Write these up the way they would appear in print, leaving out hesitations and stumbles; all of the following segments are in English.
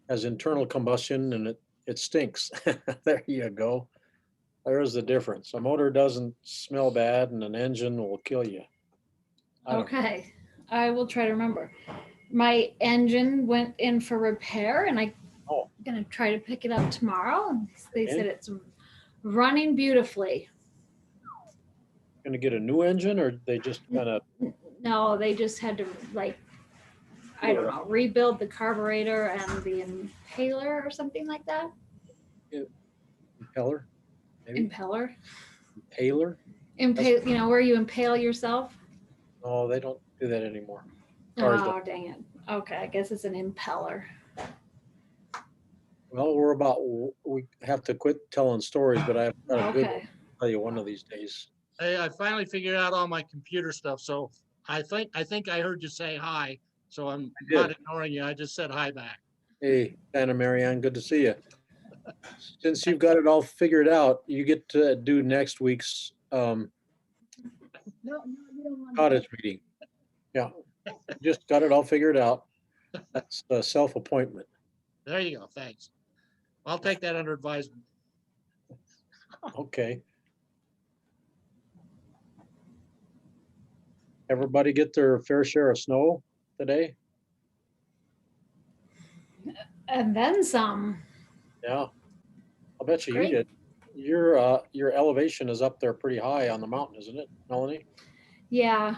has internal combustion and it stinks. There you go. There's the difference. A motor doesn't smell bad and an engine will kill you. I don't know. Okay, I will try to remember. My engine went in for repair, and I'm Oh, gonna try to pick it up tomorrow. They said and it's running beautifully. gonna get a new engine or they just kind of No, they just had to like I put don't it know rebuild the carburetor and the impaler or something like that. impeller, maybe Impeller, impaler? That's impale. You know where you impale yourself. no, they don't do that anymore. Cars don't. Oh dang it. Okay, I guess it's an impeller. Well, we have to quit telling stories, but I've got a good one Okay. to tell you one of these days. Hey, I finally figured out all my computer stuff. So I think I heard you say hi. So I'm I not did. ignoring you. I just said hi back. Hey, Anna Marianne, good to see you. Since you've got it all figured out, you get to do next week's No, you don't want to. cottage meeting. Yeah, just got it all figured out. That's a self-appointment. There you go. Thanks. I'll take that under advisement. Okay. Everybody get their fair share of snow today? And then some. Yeah, I'll bet you Great. did. Your elevation is up there pretty high on the mountain, isn't it, Melanie? Yeah,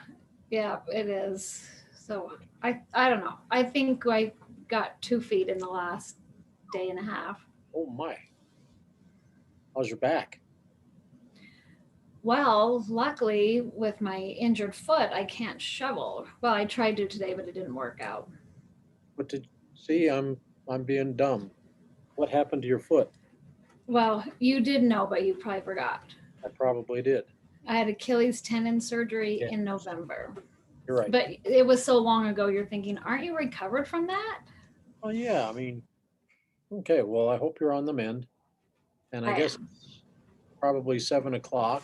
yeah, it is. So I don't know. I think I got 2 feet in the last day and a half. Oh my. How's your back? Well, luckily with my injured foot, I can't shovel. Well, I tried to today, but it didn't work out. What did see? I'm being dumb. What happened to your foot? Well, you did know, but you probably forgot. I probably did. I had Achilles tendon surgery Yeah, in November. you're right. But it was so long ago, you're thinking, aren't you recovered from that? Oh yeah, I mean, okay, well, I hope you're on the mend. And I I guess am. it's probably 7 o'clock.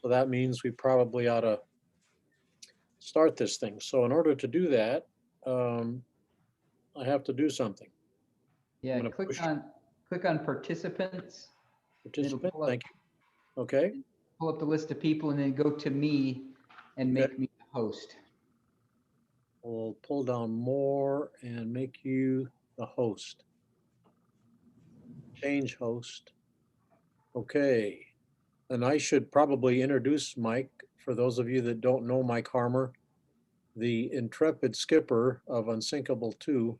So that means we probably ought to start this thing. So in order to do that, um, I have to do something. I'm Yeah, gonna push click on participants. And it'll participant. Thank you. Okay, pull up the list of people and then go to me and okay. make me the host. We'll pull down more and make you the host. Change host. Okay. And I should probably introduce Mike for those of you that don't know Mike Harmer, the intrepid skipper of Unsinkable 2.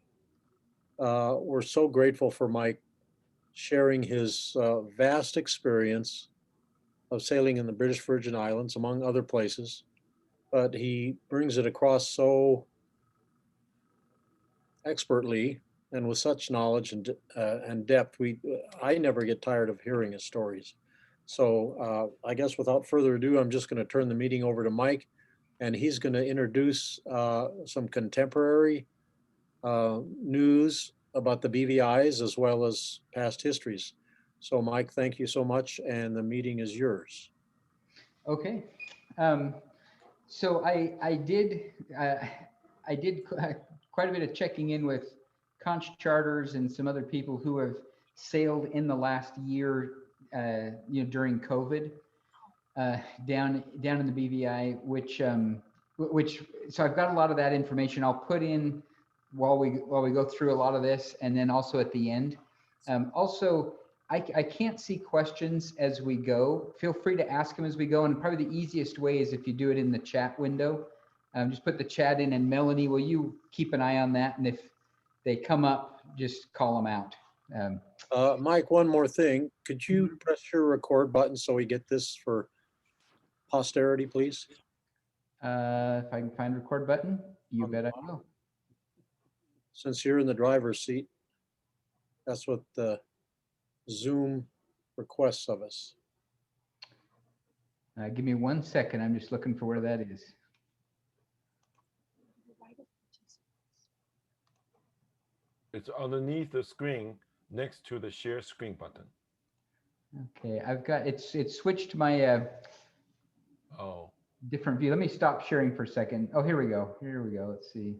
We're so grateful for Mike sharing his vast experience of sailing in the British Virgin Islands, among other places. But he brings it across so expertly and with such knowledge and depth. I never get tired of hearing his stories. So I guess without further ado, I'm just going to turn the meeting over to Mike, and he's going to introduce some contemporary news about the BVIs as well as past histories. So Mike, thank you so much, and the meeting is yours. Okay. Um, so I did quite a bit of checking in with Conch Charters and some other people who have sailed in the last year, during COVID, down in the BVI, which so I've got a lot of that information. I'll put in while we go through a lot of this, and then also at the end. Also, I can't see questions as we go. Feel free to ask them as we go. And probably the easiest way is if you do it in the chat window. Just put the chat in, and Melanie, will you keep an eye on that? And if they come up, just call them out. Mike, one more thing. Could you press your record button so we get this for posterity, please? If I can find record button, you bet I will. Since you're in the driver's seat, that's what the Zoom requests of us. Give me 1 second. I'm just looking for where that is. It's underneath the screen next to the share screen button. Okay, I've got it's switched to my Oh, different view. Let me stop sharing for a second. Oh, here we go. Here we go. Let's see.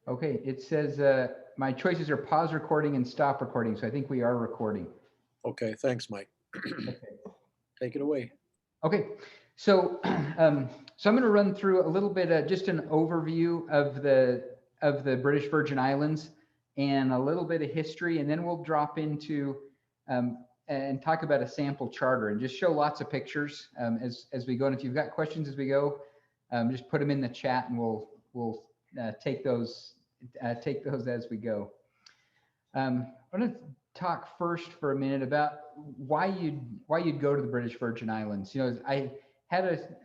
Okay, it says my choices are pause recording and stop recording. So I think we are recording. Okay, thanks, Mike. Okay. Take it away. Okay, so so I'm going to run through a little bit, just an overview of the British Virgin Islands and a little bit of history, and then we'll drop into and talk about a sample charter and just show lots of pictures as we go. And if you've got questions as we go, just put them in the chat, and we'll take those as we go. I'm going to talk first for a minute about why you'd go to the British Virgin Islands. You know, I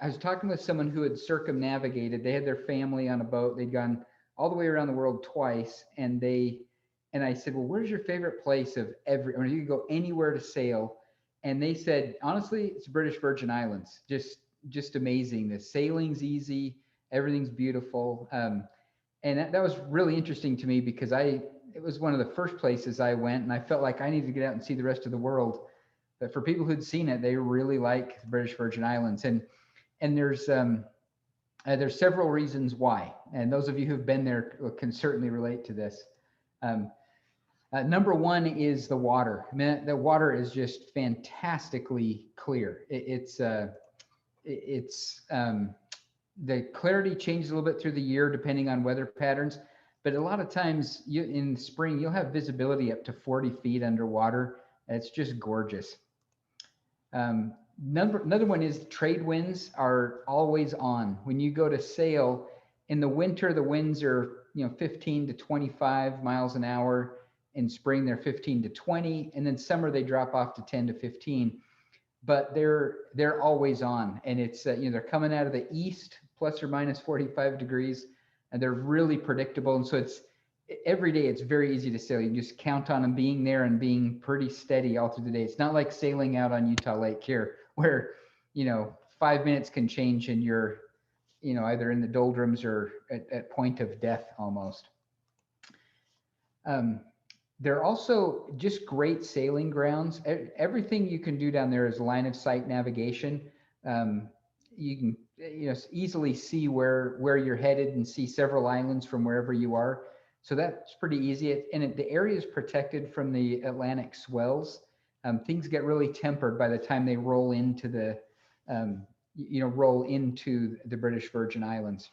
was talking with someone who had circumnavigated. They had their family on a boat. They'd gone all the way around the world twice, and I said, well, where's your favorite place of every? I mean, you could go anywhere to sail, and they said, honestly, it's British Virgin Islands. Just amazing. The sailing's easy, everything's beautiful, and that was really interesting to me because it was one of the first places I went, and I felt like I needed to get out and see the rest of the world. But for people who'd seen it, they really like the British Virgin Islands, and there's several reasons why. And those of you who've been there can certainly relate to this. Number one is the water. I mean, the water is just fantastically clear. The clarity changes a little bit through the year depending on weather patterns. But a lot of times in spring, you'll have visibility up to 40 feet underwater. It's just gorgeous. Another one is trade winds are always on. When you go to sail in the winter, the winds are 15 to 25 miles an hour. In spring, they're 15 to 20, and then summer they drop off to 10 to 15. But they're always on, and it's they're coming out of the east, plus or minus 45 degrees. And they're really predictable. And so it's every day, it's very easy to sail. You can just count on them being there and being pretty steady all through the day. It's not like sailing out on Utah Lake here, where, 5 minutes can change and you're, either in the doldrums or at point of death almost. They're also just great sailing grounds. Everything you can do down there is line of sight navigation. You can easily see where you're headed and see several islands from wherever you are. So that's pretty easy. And the area is protected from the Atlantic swells. Things get really tempered by the time they roll into the British Virgin Islands.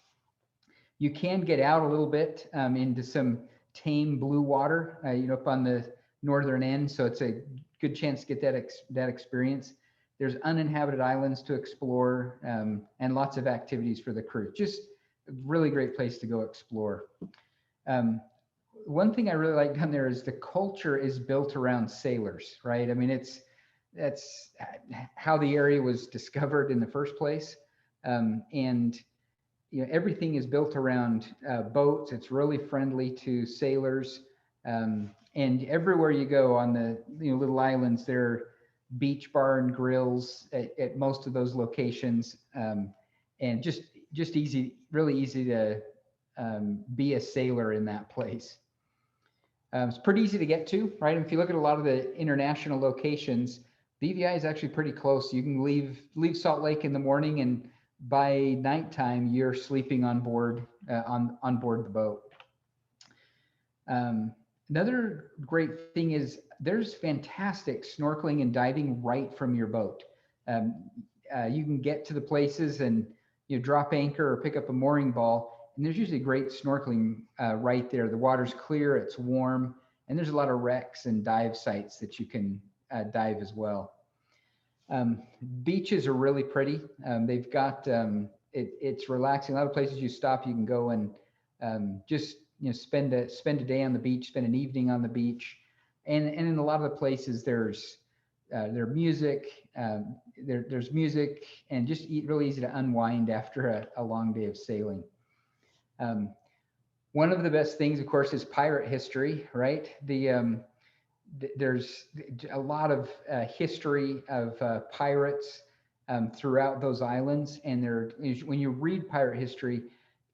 You can get out a little bit into some tame blue water, up on the northern end. So it's a good chance to get that experience. There's uninhabited islands to explore, and lots of activities for the crew. Just a really great place to go explore. One thing I really like down there is the culture is built around sailors, right? I mean, that's how the area was discovered in the first place. And everything is built around boats. It's really friendly to sailors. And everywhere you go on the little islands, there are beach bar and grills at most of those locations, and just really easy to be a sailor in that place. It's pretty easy to get to, right? If you look at a lot of the international locations, BVI is actually pretty close. You can leave Salt Lake in the morning, and by nighttime you're sleeping on board the boat. Another great thing is there's fantastic snorkeling and diving right from your boat. You can get to the places and drop anchor or pick up a mooring ball, and there's usually great snorkeling right there. The water's clear, it's warm, and there's a lot of wrecks and dive sites that you can dive as well. Beaches are really pretty. They've got it's relaxing. A lot of places you stop, you can go and just spend a day on the beach, spend an evening on the beach, and in a lot of the places there's music. There's music, and just really easy to unwind after a long day of sailing. One of the best things, of course, is pirate history, right? There's a lot of history of pirates throughout those islands, and when you read pirate history,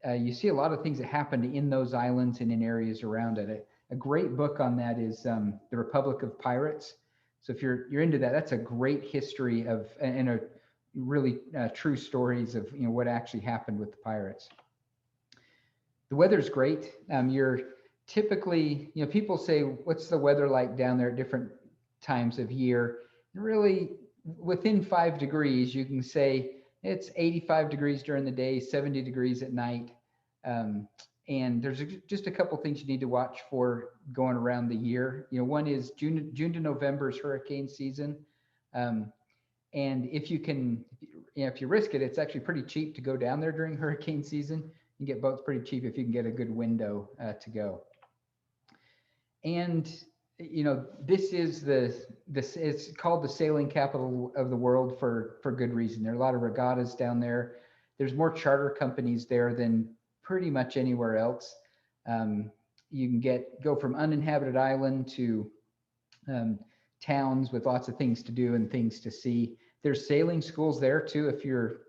you see a lot of things that happened in those islands and in areas around it. A great book on that is The Republic of Pirates. So if you're into that, that's a great history of and a really true stories of what actually happened with the pirates. The weather's great. You're typically, people say, what's the weather like down there at different times of year? Really, within 5 degrees, you can say it's 85 degrees during the day, 70 degrees at night. And there's just a couple things you need to watch for going around the year. One is June to November is hurricane season. And if you can, if you risk it, it's actually pretty cheap to go down there during hurricane season. You can get boats pretty cheap if you can get a good window to go. And this is it's called the sailing capital of the world for good reason. There are a lot of regattas down there. There's more charter companies there than pretty much anywhere else. You can go from uninhabited island to towns with lots of things to do and things to see. There's sailing schools there too. If you're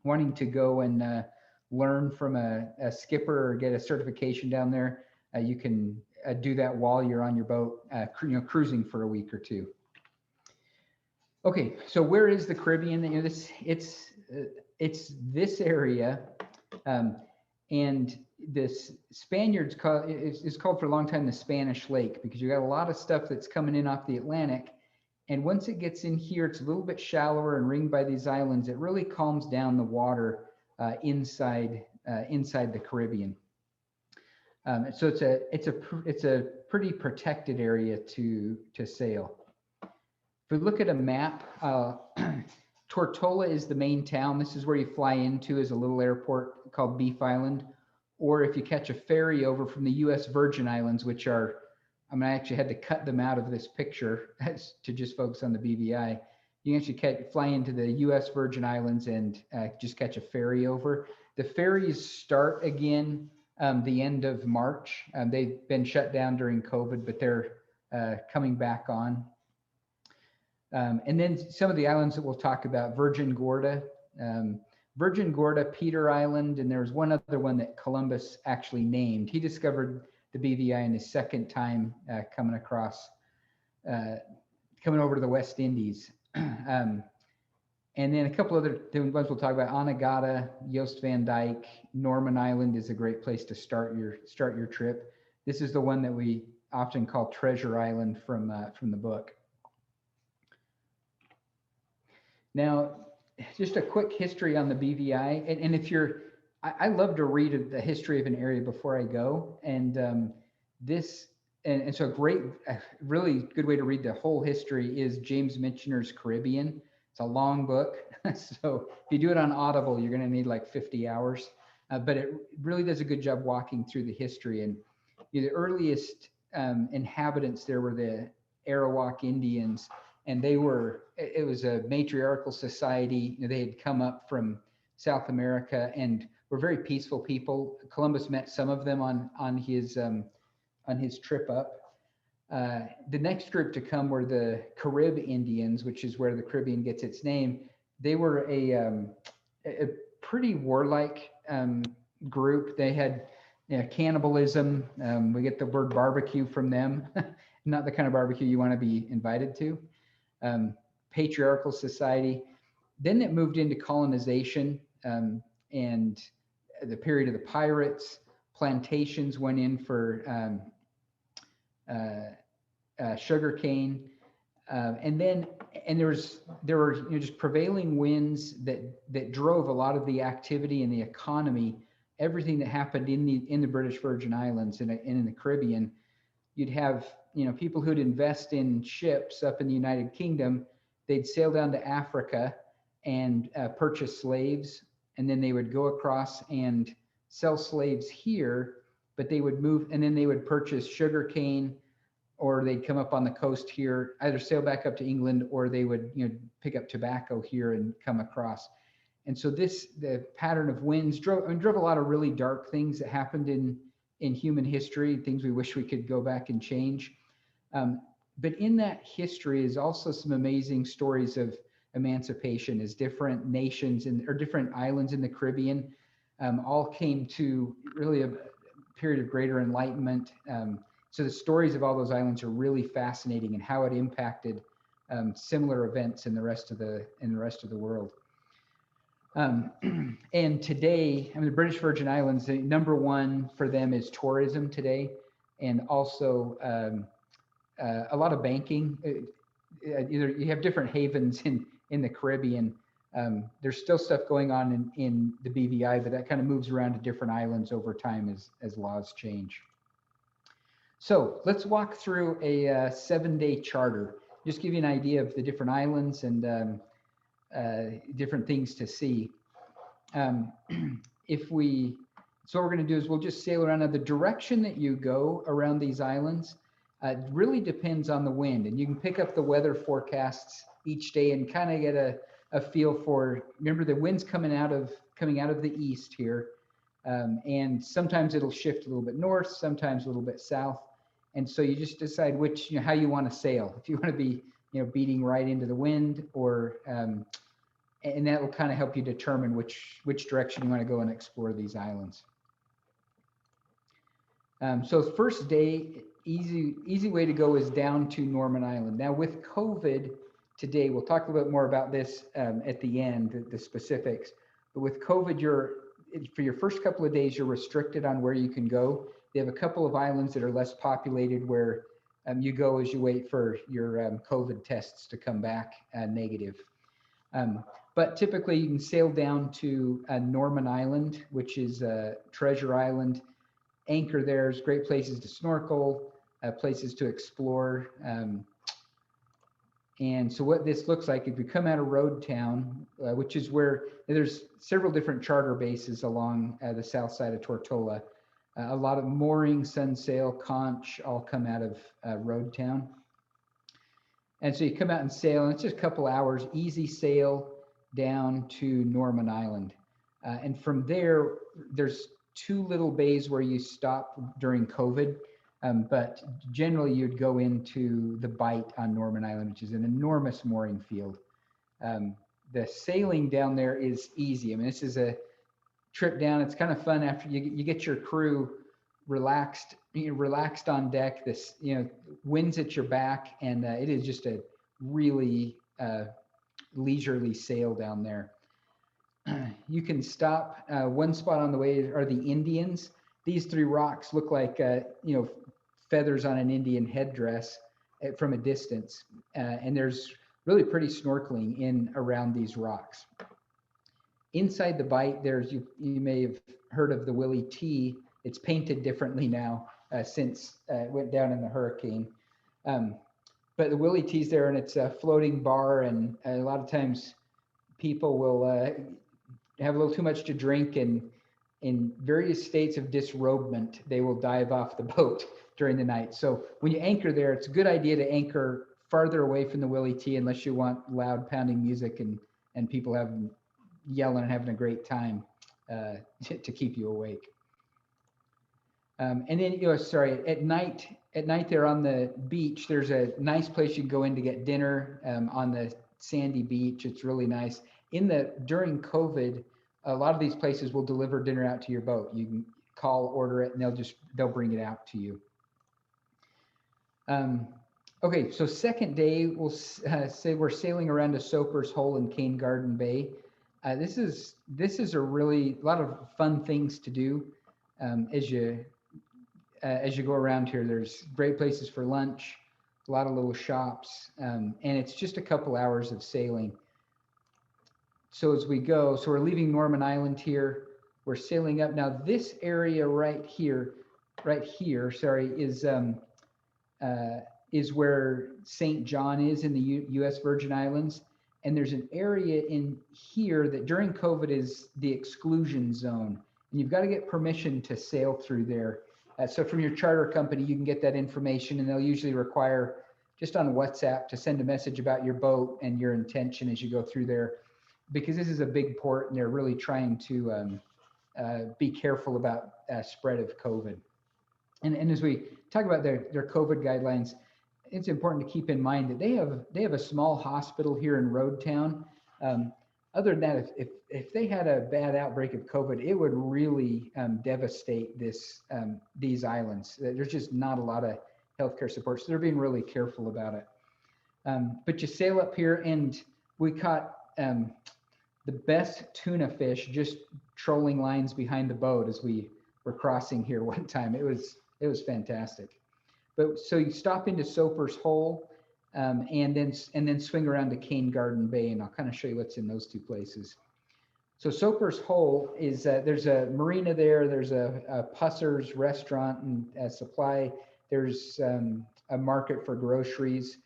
wanting to go and learn from a skipper or get a certification down there, you can do that while you're on your boat, cruising for a week or two. Okay, so where is the Caribbean? It's this area, and this Spaniards is called for a long time the Spanish Lake, because you got a lot of stuff that's coming in off the Atlantic. And once it gets in here, it's a little bit shallower and ringed by these islands. It really calms down the water inside the Caribbean. So it's a pretty protected area to sail. If we look at a map, Tortola is the main town. This is where you fly into, is a little airport called Beef Island. Or if you catch a ferry over from the U.S. Virgin Islands, which are, I actually had to cut them out of this picture to just focus on the BVI. You can actually fly into the U.S. Virgin Islands and just catch a ferry over. The ferries start again the end of March. They've been shut down during COVID, but they're coming back on. And then some of the islands that we'll talk about: Virgin Gorda, Peter Island, and there's one other one that Columbus actually named. He discovered the BVI in his second time coming over to the West Indies. And then a couple other ones we'll talk about: Anegada, Joost van Dyke, Norman Island is a great place to start your trip. This is the one that we often call Treasure Island from the book. Now, just a quick history on the BVI, and if I love to read the history of an area before I go, and so a really good way to read the whole history is James Michener's Caribbean. It's a long book, so if you do it on Audible, you're going to need like 50 hours, but it really does a good job walking through the history. And the earliest inhabitants there were the Arawak Indians, and it was a matriarchal society. They had come up from South America and were very peaceful people. Columbus met some of them on his trip up. The next group to come were the Carib Indians, which is where the Caribbean gets its name. They were a pretty warlike group. They had cannibalism. We get the word barbecue from them, not the kind of barbecue you want to be invited to. Patriarchal society. Then it moved into colonization and the period of the pirates. Plantations went in for sugarcane, and there were just prevailing winds that drove a lot of the activity in the economy. Everything that happened in the British Virgin Islands and in the Caribbean, you'd have people who'd invest in ships up in the United Kingdom. They'd sail down to Africa and purchase slaves, and then they would go across and sell slaves here, but they would move, and then they would purchase sugar cane, or they'd come up on the coast here, either sail back up to England, or they would pick up tobacco here and come across. And so the pattern of winds drove a lot of really dark things that happened in human history, things we wish we could go back and change. But in that history is also some amazing stories of emancipation, as different nations or different islands in the Caribbean all came to really a period of greater enlightenment. So the stories of all those islands are really fascinating, and how it impacted similar events in the rest of the world. And today, I mean, the British Virgin Islands, the number one for them is tourism today, and also a lot of banking. Either you have different havens in the Caribbean. There's still stuff going on in the BVI, but that kind of moves around to different islands over time as laws change. So let's walk through a 7-day charter. Just give you an idea of the different islands and different things to see. So what we're going to do is we'll just sail around. Now, the direction that you go around these islands really depends on the wind, and you can pick up the weather forecasts each day and kind of get a feel for. Remember, the wind's coming out of the east here, and sometimes it'll shift a little bit north, sometimes a little bit south, and so you just decide which, how you want to sail. If you want to be, beating right into the wind, or and that will kind of help you determine which direction you want to go and explore these islands. So the first day, easy way to go is down to Norman Island. Now with COVID today, we'll talk a little bit more about this at the end, the specifics. But with COVID, for your first couple of days, you're restricted on where you can go. They have a couple of islands that are less populated where you go as you wait for your COVID tests to come back negative. But typically you can sail down to Norman Island, which is Treasure Island. Anchor there's great places to snorkel, places to explore. And so what this looks like, if you come out of Road Town, which is where there's several different charter bases along the south side of Tortola. A lot of mooring, Sunsail, Conch all come out of Road Town. And so you come out and sail, and it's just a couple hours, easy sail down to Norman Island. And from there, there's 2 little bays where you stop during COVID, but generally you'd go into the Bight on Norman Island, which is an enormous mooring field. The sailing down there is easy. I mean, this is a trip down. It's kind of fun after you get your crew relaxed on deck. This, winds at your back, and it is just a really leisurely sail down there. You can stop. One spot on the way are the Indians. These 3 rocks look like feathers on an Indian headdress from a distance, and there's really pretty snorkeling in around these rocks. Inside the Bight, you may have heard of the Willie T. It's painted differently now since it went down in the hurricane. But the Willie T's there, and it's a floating bar, and a lot of times people will have a little too much to drink, and in various states of disrobement, they will dive off the boat during the night. So when you anchor there, it's a good idea to anchor farther away from the Willie T unless you want loud pounding music and people yelling and having a great time to keep you awake. And then, at night there on the beach, there's a nice place you can go in to get dinner on the sandy beach. It's really nice. During COVID, a lot of these places will deliver dinner out to your boat. You can call, order it, and they'll bring it out to you. Okay, so second day, we'll say we're sailing around to Soper's Hole in Cane Garden Bay. This is a lot of fun things to do as you go around here. There's great places for lunch, a lot of little shops, and it's just a couple hours of sailing. So as we go, we're leaving Norman Island here. We're sailing up now. This area right here, is where St. John is in the U.S. Virgin Islands. And there's an area in here that during COVID is the exclusion zone. And you've got to get permission to sail through there. So from your charter company, you can get that information, and they'll usually require just on WhatsApp to send a message about your boat and your intention as you go through there, because this is a big port and they're really trying to be careful about spread of COVID. And as we talk about their COVID guidelines, it's important to keep in mind that they have a small hospital here in Road Town. Other than that, if they had a bad outbreak of COVID, it would really devastate these islands. There's just not a lot of healthcare support, so they're being really careful about it. But you sail up here, and we caught the the best tuna fish just trolling lines behind the boat as we were crossing here one time. It was fantastic. But so you stop into Soper's Hole, and then swing around to Cane Garden Bay, and I'll kind of show you what's in those two places. So Soper's Hole is there's a marina there. There's a Pusser's restaurant and a supply. There's a market for groceries,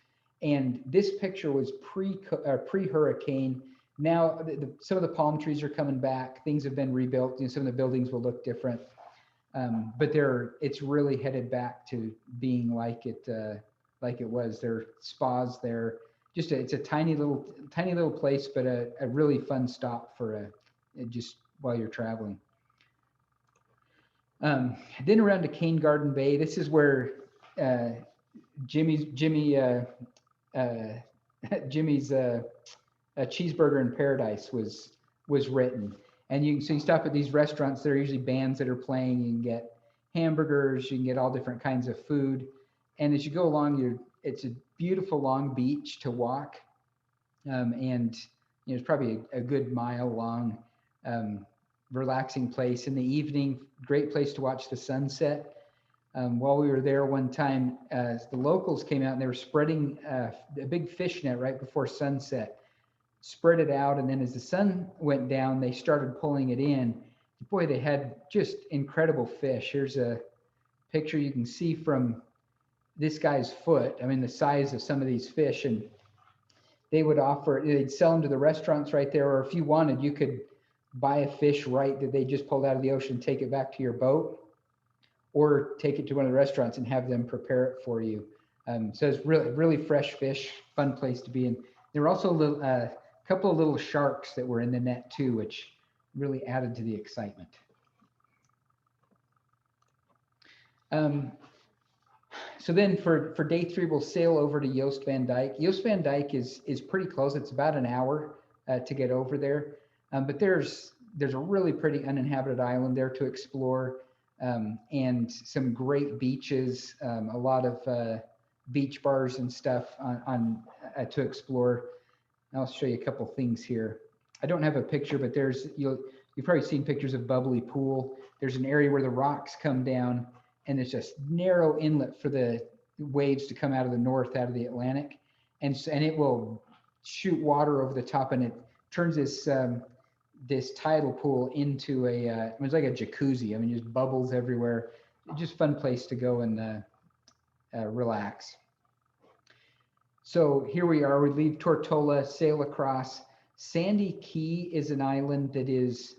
and this picture was pre-hurricane. Now some of the palm trees are coming back. Things have been rebuilt. You know, some of the buildings will look different, but it's really headed back to being like it was. There are spas there. It's a tiny little place, but a really fun stop for just while you're traveling. Then around to Cane Garden Bay. This is where Jimmy's Cheeseburger in Paradise was written. And so you stop at these restaurants. There are usually bands that are playing. You can get hamburgers. You can get all different kinds of food. And as you go along, it's a beautiful long beach to walk, and it's probably a good mile long, relaxing place. In the evening, great place to watch the sunset. While we were there one time, the locals came out and they were spreading a big fish net right before sunset, spread it out, and then as the sun went down, they started pulling it in. Boy, they had just incredible fish. Here's a picture you can see from this guy's foot. I mean, the size of some of these fish, and they'd sell them to the restaurants right there, or if you wanted, you could buy a fish right that they just pulled out of the ocean, take it back to your boat, or take it to one of the restaurants and have them prepare it for you. So it's really, really fresh fish, fun place to be in. There were also a couple of little sharks that were in the net too, which really added to the excitement. So then for day 3, we'll sail over to Joost Van Dyke. Joost Van Dyke is pretty close. It's about an hour to get over there. But there's a really pretty uninhabited island there to explore, and some great beaches, a lot of beach bars and stuff to explore. I'll show you a couple things here. I don't have a picture, but you've probably seen pictures of Bubbly Pool. There's an area where the rocks come down, and there's just narrow inlet for the waves to come out of the north, out of the Atlantic, and it will shoot water over the top, and it turns this tidal pool into it's like a jacuzzi. I mean, just bubbles everywhere. Just fun place to go and relax. So here we are. We leave Tortola, sail across. Sandy Key is an island that is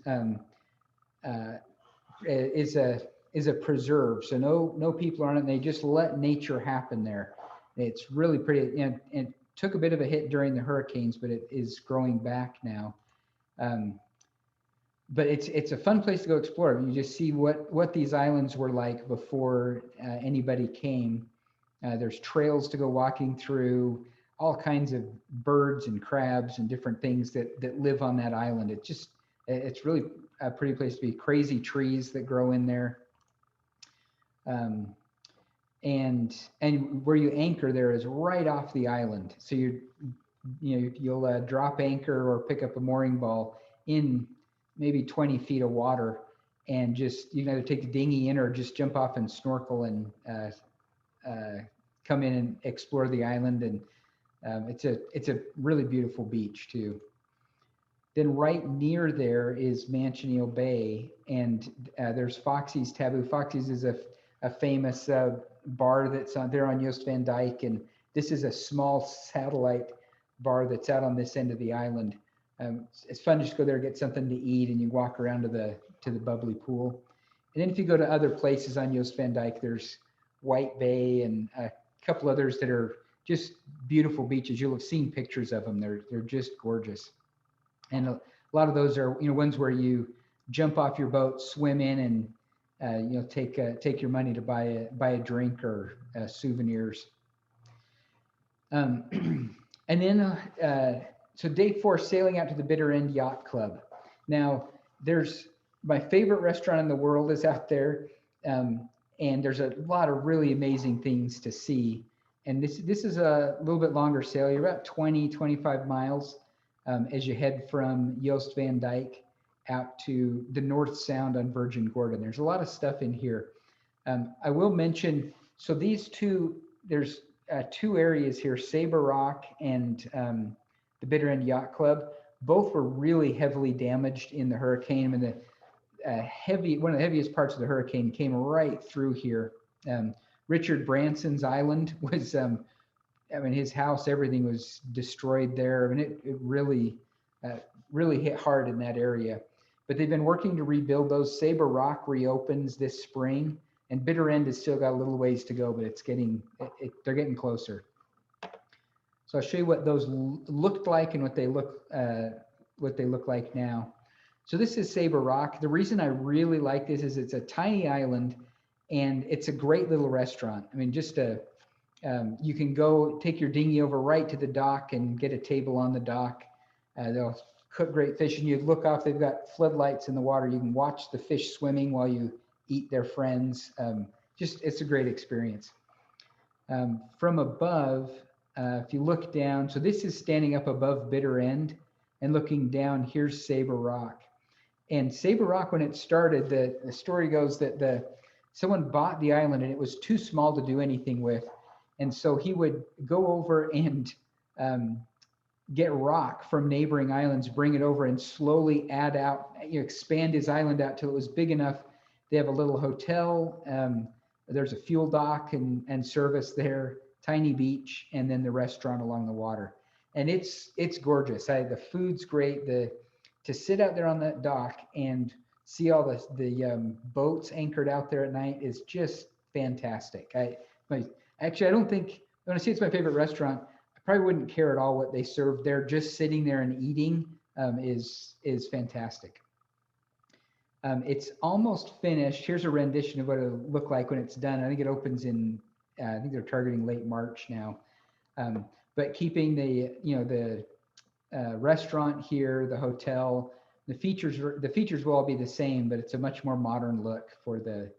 a preserve. So no people are on it. And they just let nature happen there. It's really pretty. And it took a bit of a hit during the hurricanes, but it is growing back now. But it's a fun place to go explore. You just see what these islands were like before anybody came. There's trails to go walking through, all kinds of birds and crabs and different things that live on that island. It's really a pretty place to be. Crazy trees that grow in there. And where you anchor there is right off the island. So you'll drop anchor or pick up a mooring ball in maybe 20 feet of water, and you can either take the dinghy in or just jump off and snorkel and come in and explore the island. And it's a really beautiful beach too. Then right near there is Manchineal Bay, and there's Foxy's Taboo. Foxy's is a famous bar that's there on Joost Van Dyke, and this is a small satellite bar that's out on this end of the island. It's fun to just go there, get something to eat, and you walk around to the Bubbly Pool. And then if you go to other places on Joost Van Dyke, there's White Bay and a couple others that are just beautiful beaches. You'll have seen pictures of them. They're just gorgeous. And a lot of those are ones where you jump off your boat, swim in, and take your money to buy a drink or souvenirs. And then so day 4, sailing out to the Bitter End Yacht Club. Now, there's my favorite restaurant in the world is out there, and there's a lot of really amazing things to see. And this is a little bit longer sail. You're about 20, 25 miles as you head from Joost Van Dyke out to the North Sound on Virgin Gorda. There's a lot of stuff in here. I will mention, so these two, there's two areas here, Sabre Rock and the Bitter End Yacht Club. Both were really heavily damaged in the hurricane. I mean, one of the heaviest parts of the hurricane came right through here. Richard Branson's island was, I mean, his house, everything was destroyed there. I mean, it really, really hit hard in that area. But they've been working to rebuild those. Sabre Rock reopens this spring, and Bitter End has still got a little ways to go, but it's getting, they're getting closer. So I'll show you what those looked like and what they look like now. So this is Sabre Rock. The reason I really like this is it's a tiny island, and it's a great little restaurant. I mean, just you can go take your dinghy over right to the dock and get a table on the dock. They'll cook great fish, and you look off, they've got floodlights in the water. You can watch the fish swimming while you eat their friends. It's a great experience. From above, if you look down, so this is standing up above Bitter End, and looking down, here's Sabre Rock. And Sabre Rock, when it started, the story goes that someone bought the island and it was too small to do anything with. And so he would go over and get rock from neighboring islands, bring it over and slowly add out, expand his island out till it was big enough. They have a little hotel. There's a fuel dock and service there, tiny beach, and then the restaurant along the water. And it's gorgeous. The food's great. To sit out there on that dock and see all the boats anchored out there at night is just fantastic. Actually, I don't think, when I say it's my favorite restaurant, I probably wouldn't care at all what they serve there. Just sitting there and eating is fantastic. It's almost finished. Here's a rendition of what it'll look like when it's done. I think it opens in, I think they're targeting late March now. But keeping the restaurant here, the hotel, the features will all be the same, but it's a much more modern look for the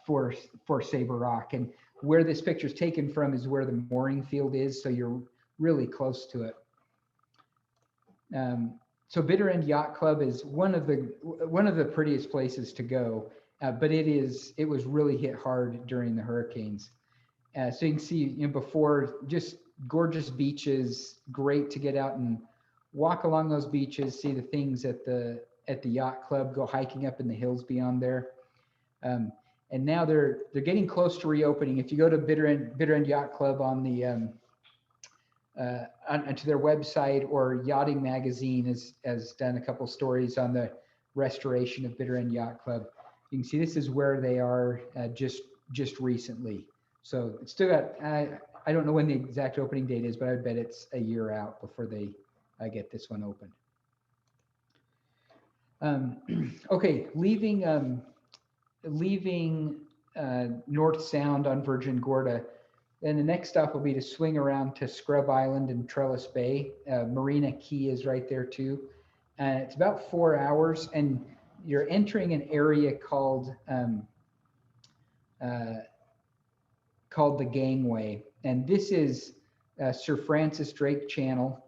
for Sabre Rock. And where this picture is taken from is where the mooring field is, so you're really close to it. So Bitter End Yacht Club is one of the prettiest places to go, but it was really hit hard during the hurricanes. So you can see, before, just gorgeous beaches, great to get out and walk along those beaches, see the things at the yacht club, go hiking up in the hills beyond there. And now they're getting close to reopening. If you go to Bitter End Yacht Club on the onto their website, or Yachting Magazine has done a couple stories on the restoration of Bitter End Yacht Club. You can see this is where they are just recently. So it's still got, I don't know when the exact opening date is, but I bet it's a year out before they get this one open. Okay, leaving North Sound on Virgin Gorda, then the next stop will be to swing around to Scrub Island and Trellis Bay. Marina Key is right there too. It's about 4 hours, and you're entering an area called the Gangway, and this is Sir Francis Drake Channel.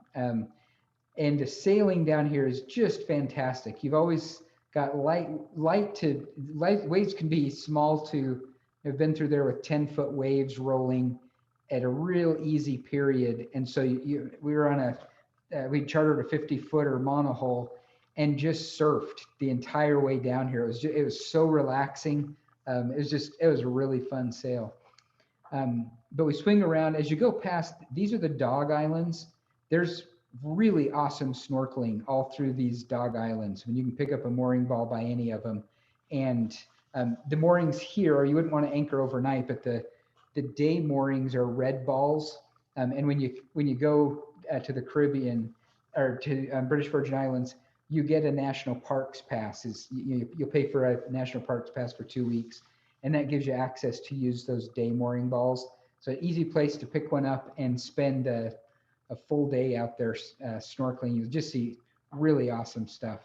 And the sailing down here is just fantastic. You've always got light waves can be small to, I've been through there with 10-foot waves rolling at a real easy period. And so we were on we chartered a 50-footer monohull and just surfed the entire way down here. It was so relaxing. It was a really fun sail. But we swing around as you go past. These are the Dog Islands. There's really awesome snorkeling all through these Dog Islands. When you can pick up a mooring ball by any of them, and the moorings here, or you wouldn't want to anchor overnight, but the day moorings are red balls. And when you go to the Caribbean or to British Virgin Islands, you get a national parks pass. You'll pay for a national parks pass for 2 weeks, and that gives you access to use those day mooring balls. So an easy place to pick one up and spend a full day out there snorkeling. You'll just see really awesome stuff.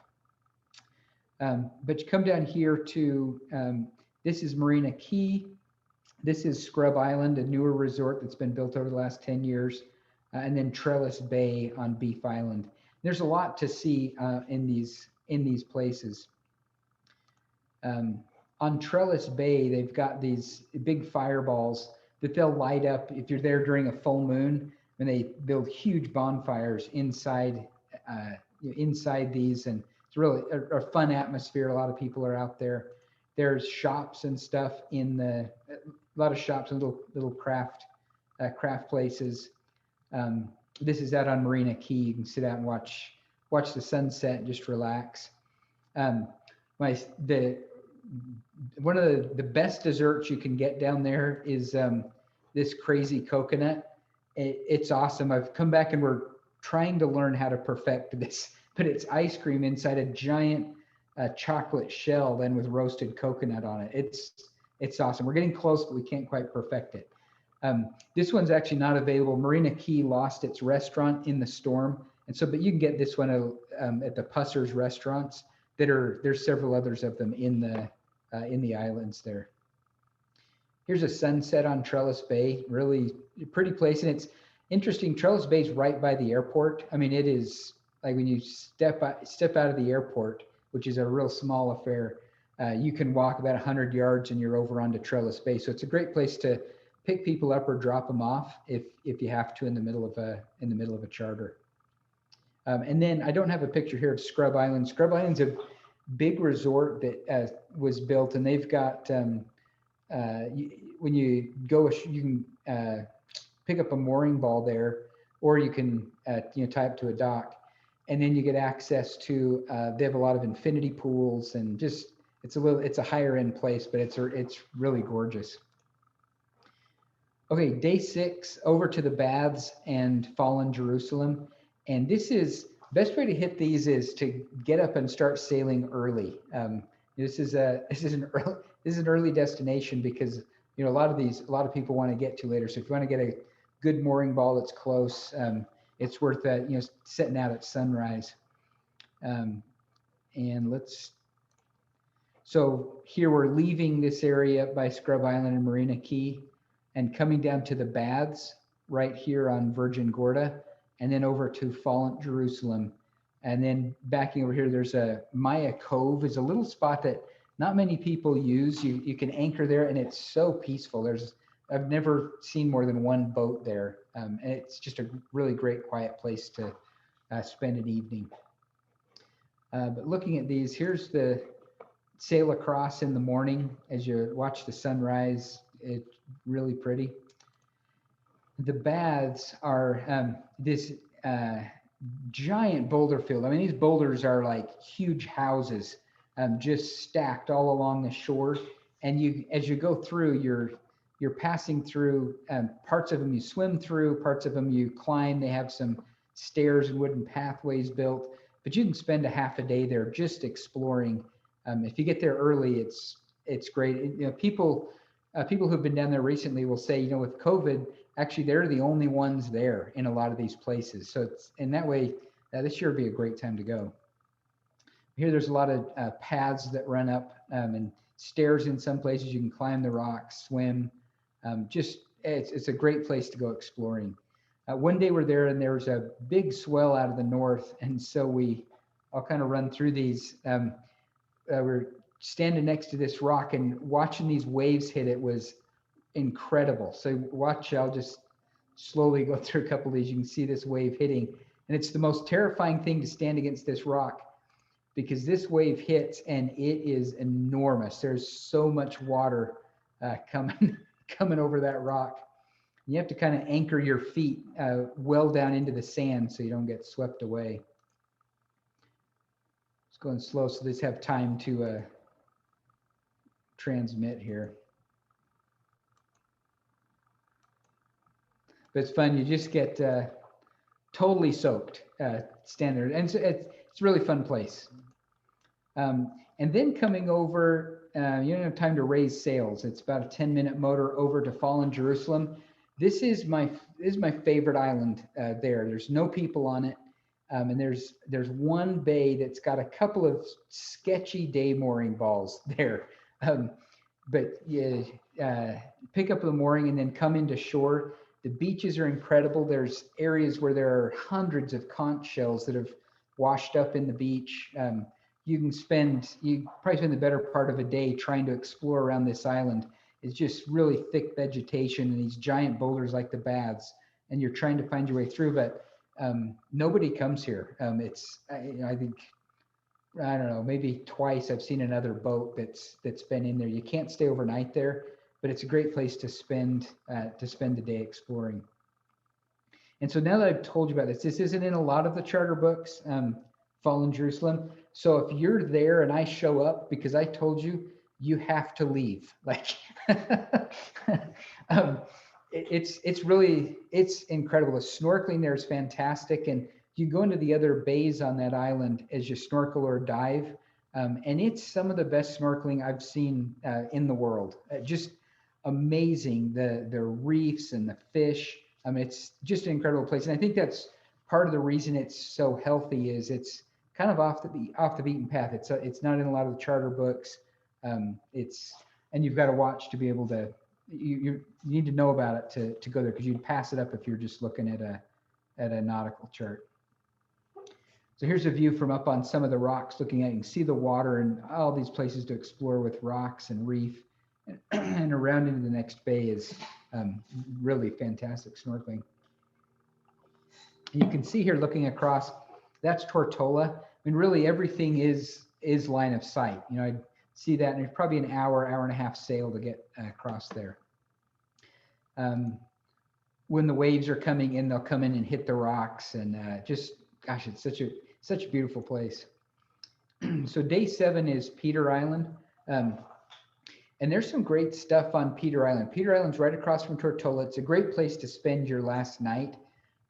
But you come down here to, this is Marina Key. This is Scrub Island, a newer resort that's been built over the last 10 years. And then Trellis Bay on Beef Island. There's a lot to see in these places. On Trellis Bay, they've got these big fireballs that they'll light up if you're there during a full moon, and they build huge bonfires inside inside these, and it's really a fun atmosphere. A lot of people are out there. There's shops and stuff in a lot of shops and little craft places. This is out on Marina Key. You can sit out and watch the sunset and just relax. One of the best desserts you can get down there is this crazy coconut. It's awesome. I've come back and we're trying to learn how to perfect this, but it's ice cream inside a giant chocolate shell, then with roasted coconut on it. It's awesome. We're getting close, but we can't quite perfect it. This one's actually not available. Marina Key lost its restaurant in the storm, and so but you can get this one at the Pussers restaurants. There's several others of them in the islands there. Here's a sunset on Trellis Bay, really pretty place. And it's interesting, Trellis Bay is right by the airport. I mean, it is like when you step out of the airport, which is a real small affair, you can walk about 100 yards and you're over onto Trellis Bay. So it's a great place to pick people up or drop them off if you have to in the middle of a charter. And then I don't have a picture here of Scrub Island. Scrub Island's a big resort that was built, and they've got when you go, you can pick up a mooring ball there, or you can tie up to a dock, and then you get access to. They have a lot of infinity pools, and just it's a higher end place, but it's really gorgeous. Okay, day 6, over to the Baths and Fallen Jerusalem. And this is best way to hit these is to get up and start sailing early. This is an early destination because a lot of people want to get to later. So if you want to get a good mooring ball that's close, it's worth that. Setting out at sunrise. So here we're leaving this area by Scrub Island and Marina Key, and coming down to the Baths right here on Virgin Gorda, and then over to Fallen Jerusalem. And then backing over here, there's a Maya Cove. Is a little spot that not many people use. You can anchor there, and it's so peaceful. I've never seen more than one boat there. And it's just a really great quiet place to spend an evening. But looking at these, here's the sail across in the morning as you watch the sunrise. It's really pretty. The Baths are this giant boulder field. I mean, these boulders are like huge houses, just stacked all along the shore. And as you go through, you're passing through parts of them you swim through, parts of them you climb. They have some stairs and wooden pathways built, but you can spend a half a day there just exploring. If you get there early, it's great. People who've been down there recently will say, with COVID, actually they're the only ones there in a lot of these places. So it's in that way, this year would be a great time to go. Here, there's a lot of paths that run up and stairs in some places. You can climb the rocks, swim. It's a great place to go exploring. One day we're there and there was a big swell out of the north, and so I'll kind of run through these. We're standing next to this rock and watching these waves hit it was incredible. So watch, I'll just slowly go through a couple of these. You can see this wave hitting, and it's the most terrifying thing to stand against this rock because this wave hits and it is enormous. There's so much water coming over that rock. You have to kind of anchor your feet well down into the sand so you don't get swept away. It's going slow, so let's have time to transmit here. But it's fun. You just get totally soaked standing there. And it's a really fun place. And then coming over, you don't have time to raise sails. It's about a 10-minute motor over to Fallen Jerusalem. This is my favorite island there. There's no people on it. And there's one bay that's got a couple of sketchy day mooring balls there. But you pick up the mooring and then come into shore. The beaches are incredible. There's areas where there are hundreds of conch shells that have washed up in the beach. You probably spend the better part of a day trying to explore around this island. It's just really thick vegetation and these giant boulders like the baths, and you're trying to find your way through, but nobody comes here. I think, I don't know, maybe twice I've seen another boat that's been in there. You can't stay overnight there, but it's a great place to spend the day exploring. And so now that I've told you about this isn't in a lot of the charter books, Fallen Jerusalem. So if you're there and I show up because I told you, you have to leave. Like, it's incredible. The snorkeling there is fantastic, and you go into the other bays on that island as you snorkel or dive, and it's some of the best snorkeling I've seen in the world. Just amazing, the reefs and the fish. It's just an incredible place, and I think that's part of the reason it's so healthy. Is it's kind of off the beaten path. It's not in a lot of the charter books. And you've got to watch to be able to. You need to know about it to go there, because you'd pass it up if you're just looking at a nautical chart. So here's a view from up on some of the rocks looking at. You can see the water and all these places to explore with rocks and reef, and around into the next bay is really fantastic snorkeling. And you can see here looking across, that's Tortola. I mean, really everything is line of sight. You know, I see that, and it's probably an hour and a half sail to get across there. When the waves are coming in, they'll come in and hit the rocks, and just, gosh, it's such a beautiful place. So day 7 is Peter Island. And there's some great stuff on Peter Island. Peter Island's right across from Tortola. It's a great place to spend your last night,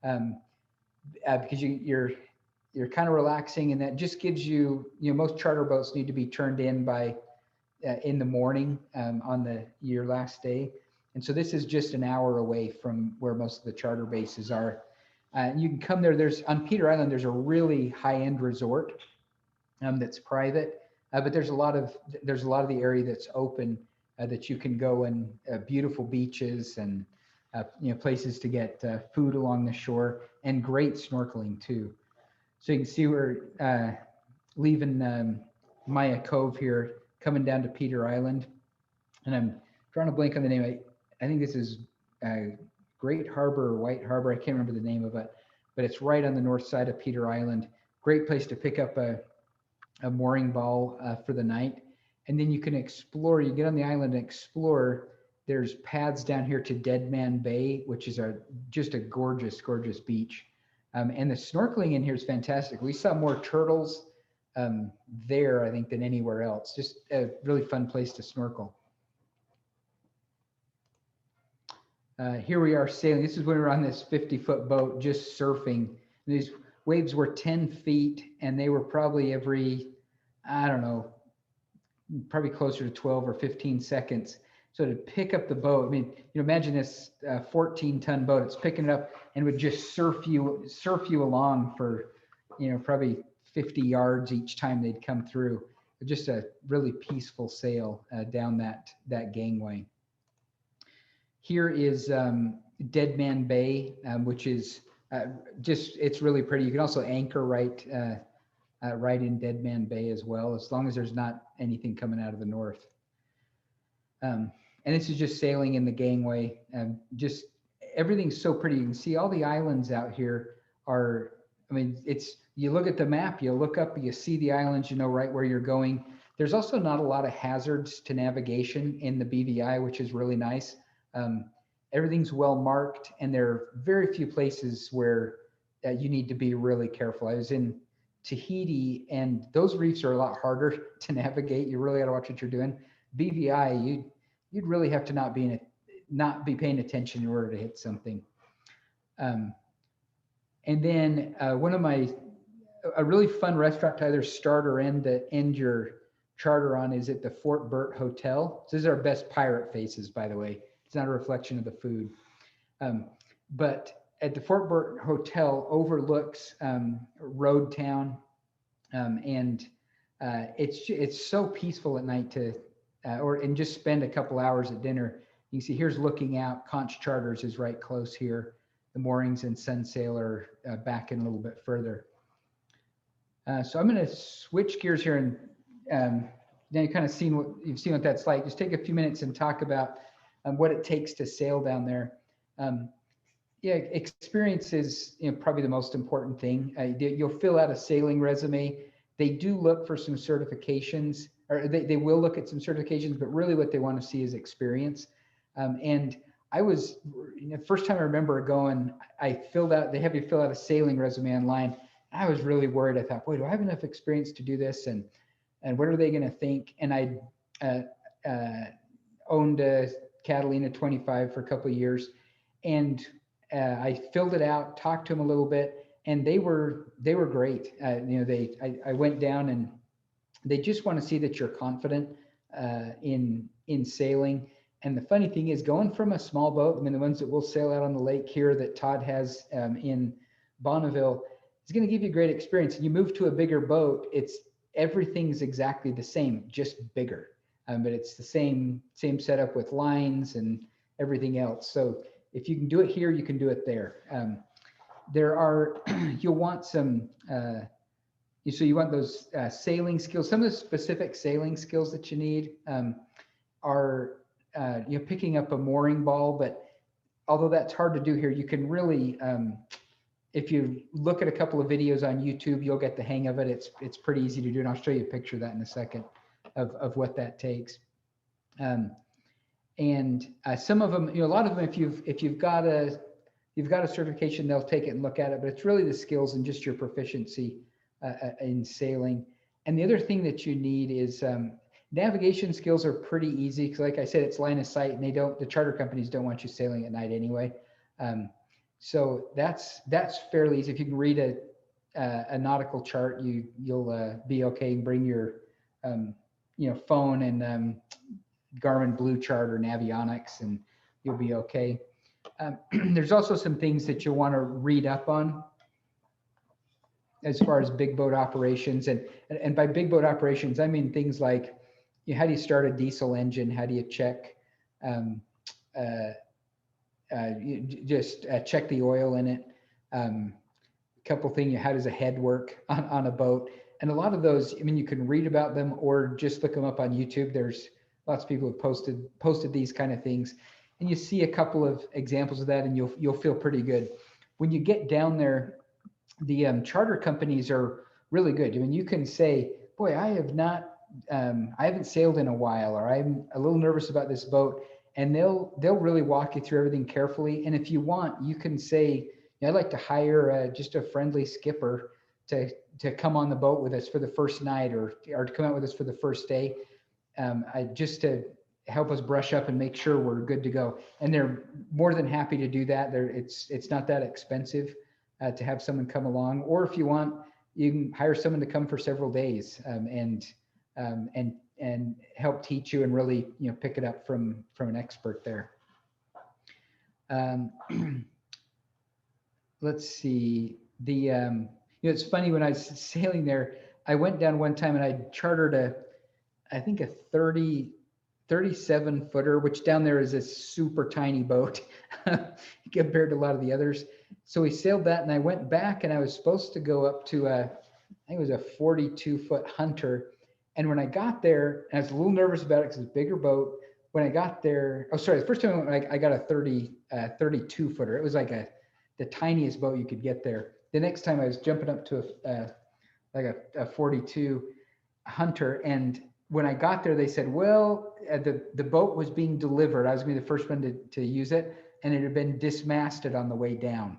because you're kind of relaxing, and that just gives you, most charter boats need to be turned in by in the morning on your last day. And so this is just an hour away from where most of the charter bases are. You can come there. On Peter Island, there's a really high-end resort that's private. But there's a lot of the area that's open, that you can go, and beautiful beaches and places to get food along the shore, and great snorkeling too. So you can see we're leaving Maya Cove here, coming down to Peter Island, and I'm drawing a blank on the name. I think this is Great Harbor or White Harbor. I can't remember the name of it, but it's right on the north side of Peter Island. Great place to pick up a mooring ball for the night, and then you can explore. You get on the island and explore. There's paths down here to Dead Man Bay, which is just a gorgeous beach, and the snorkeling in here is fantastic. We saw more turtles there, I think, than anywhere else. Just a really fun place to snorkel. Here we are sailing. This is when we were on this 50-foot boat just surfing. These waves were 10 feet, and they were probably every, I don't know, probably closer to 12 or 15 seconds. So to pick up the boat, I mean, imagine this 14-ton boat. It's picking it up and would just surf you along for, probably 50 yards each time they'd come through. Just a really peaceful sail down that gangway. Here is Dead Man Bay, which is it's really pretty. You can also anchor right in Dead Man Bay as well, as long as there's not anything coming out of the north. And this is just sailing in the gangway. Just everything's so pretty. You can see all the islands out here are, you look at the map, you look up, you see the islands, right where you're going. There's also not a lot of hazards to navigation in the BVI, which is really nice. Everything's well marked, and there are very few places where you need to be really careful. I was in Tahiti, and those reefs are a lot harder to navigate. You really got to watch what you're doing. BVI, you'd really have to not be paying attention in order to hit something. And then a really fun restaurant to either start or end your charter on is at the Fort Burt Hotel. So these are our best pirate faces, by the way. It's not a reflection of the food. But at the Fort Burt Hotel overlooks Road Town, and it's so peaceful at night and just spend a couple hours at dinner. You can see here's looking out. Conch Charters is right close here. The moorings and Sunsail are back in a little bit further. So I'm going to switch gears here, and now you kind of seen what you've seen what that's like. Just take a few minutes and talk about what it takes to sail down there. Yeah, experience is probably the most important thing. You'll fill out a sailing resume. They do look for some certifications, or they will look at some certifications, but really what they want to see is experience. And I was, first time I remember going, they have you fill out a sailing resume online. I was really worried. I thought, boy, do I have enough experience to do this? And what are they going to think? And I owned a Catalina 25 for a couple of years, and I filled it out, talked to them a little bit, and they were great. I went down, and they just want to see that you're confident in sailing. And the funny thing is, going from a small boat, I mean, the ones that will sail out on the lake here that Todd has in Bonneville, is going to give you great experience. And you move to a bigger boat, everything's exactly the same, just bigger. But it's the same setup with lines and everything else. So if you can do it here, you can do it there. You'll want some, so you want those sailing skills. Some of the specific sailing skills that you need are picking up a mooring ball, but although that's hard to do here, you can really, if you look at a couple of videos on YouTube, you'll get the hang of it. It's pretty easy to do, and I'll show you a picture of that in a second of what that takes. And some of them, a lot of them, if you've got a certification, they'll take it and look at it, but it's really the skills and just your proficiency in sailing. And the other thing that you need is navigation skills are pretty easy, because like I said, it's line of sight, and the charter companies don't want you sailing at night anyway. So that's fairly easy. If you can read a nautical chart, you'll be okay, and bring your phone and Garmin Blue Chart or Navionics, and you'll be okay. There's also some things that you'll want to read up on as far as big boat operations, and by big boat operations, I mean things like, how do you start a diesel engine? How do you check check the oil in it? A couple things, how does a head work on a boat? And a lot of those, I mean, you can read about them or just look them up on YouTube. There's lots of people who posted these kind of things, and you see a couple of examples of that, and you'll feel pretty good. When you get down there, the charter companies are really good. I mean, you can say, boy, I haven't sailed in a while, or I'm a little nervous about this boat, and they'll really walk you through everything carefully. And if you want, you can say, I'd like to hire just a friendly skipper to come on the boat with us for the first night, or to come out with us for the first day, just to help us brush up and make sure we're good to go. And they're more than happy to do that. It's not that expensive to have someone come along. Or if you want, you can hire someone to come for several days and help teach you and really pick it up from an expert there. Let's see. It's funny, when I was sailing there, I went down one time and I chartered I think a 37 footer, which down there is a super tiny boat compared to a lot of the others. So we sailed that, and I went back, and I was supposed to go up to I think it was a 42-foot Hunter. And when I got there, and I was a little nervous about it because it's a bigger boat. When I got there, the first time I went, I got a 32 footer. It was like the tiniest boat you could get there. The next time I was jumping up to a 42 Hunter, and when I got there, they said, well, the boat was being delivered. I was going to be the first one to use it, and it had been dismasted on the way down.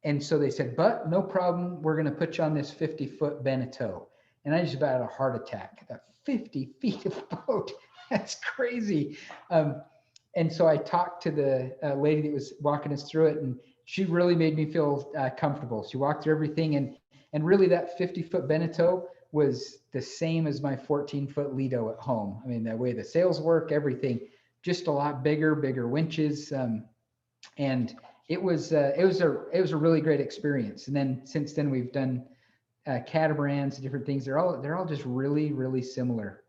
And so they said, but no problem, we're going to put you on this 50-foot Beneteau. And I just about had a heart attack. That 50 feet of boat, that's crazy. And so I talked to the lady that was walking us through it, and she really made me feel comfortable. She walked through everything, and really that 50-foot Beneteau was the same as my 14-foot Lido at home. I mean, the way the sails work, everything, just a lot bigger winches, and it was a really great experience. And then since then we've done catamarans and different things. They're all just really, really similar.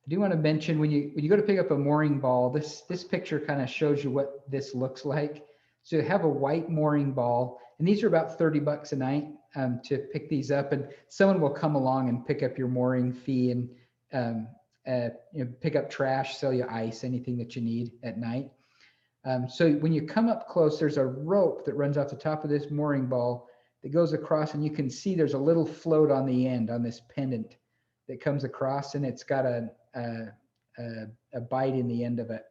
I do want to mention, when you go to pick up a mooring ball, this picture kind of shows you what this looks like. So have a white mooring ball, and these are about $30 a night to pick these up, and someone will come along and pick up your mooring fee and pick up trash, sell you ice, anything that you need at night. So when you come up close, there's a rope that runs off the top of this mooring ball that goes across, and you can see there's a little float on the end on this pendant that comes across, and it's got a bite in the end of it.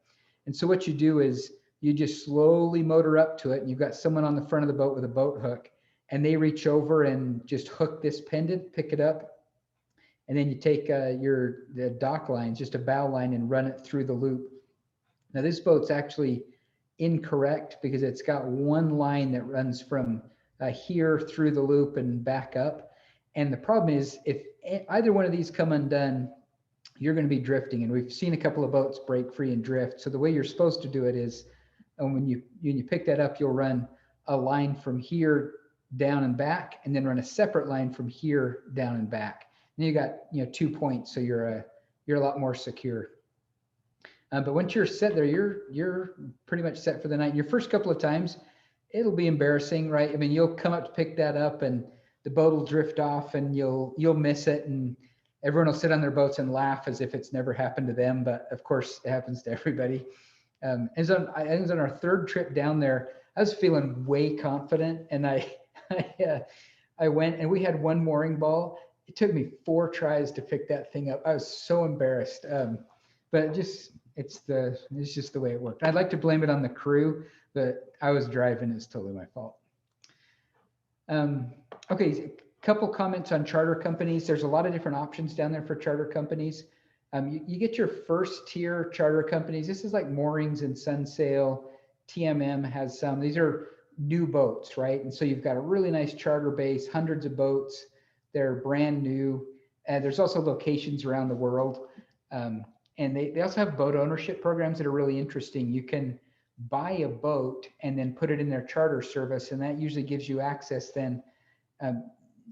And so what you do is you just slowly motor up to it, and you've got someone on the front of the boat with a boat hook, and they reach over and just hook this pendant, pick it up, and then you take the dock lines, just a bow line, and run it through the loop. Now this boat's actually incorrect because it's got one line that runs from here through the loop and back up. And the problem is if either one of these come undone, you're going to be drifting. And we've seen a couple of boats break free and drift. So the way you're supposed to do it is, and when you pick that up, you'll run a line from here down and back, and then run a separate line from here down and back. And you got 2 points, so you're a lot more secure. But once you're set there, you're pretty much set for the night. Your first couple of times, it'll be embarrassing, right? I mean, you'll come up to pick that up, and the boat will drift off, and you'll miss it, and everyone will sit on their boats and laugh as if it's never happened to them. But of course, it happens to everybody. And so I think it was on our third trip down there, I was feeling way confident, and I went, and we had one mooring ball. It took me 4 tries to pick that thing up. I was so embarrassed, but it's just the way it worked. I'd like to blame it on the crew, but I was driving. It's totally my fault. Okay, a couple comments on charter companies. There's a lot of different options down there for charter companies. You get your first tier charter companies. This is like Moorings and Sunsail. TMM has some. These are new boats, right? And so you've got a really nice charter base, hundreds of boats. They're brand new. And there's also locations around the world. And they also have boat ownership programs that are really interesting. You can buy a boat and then put it in their charter service, and that usually gives you access then.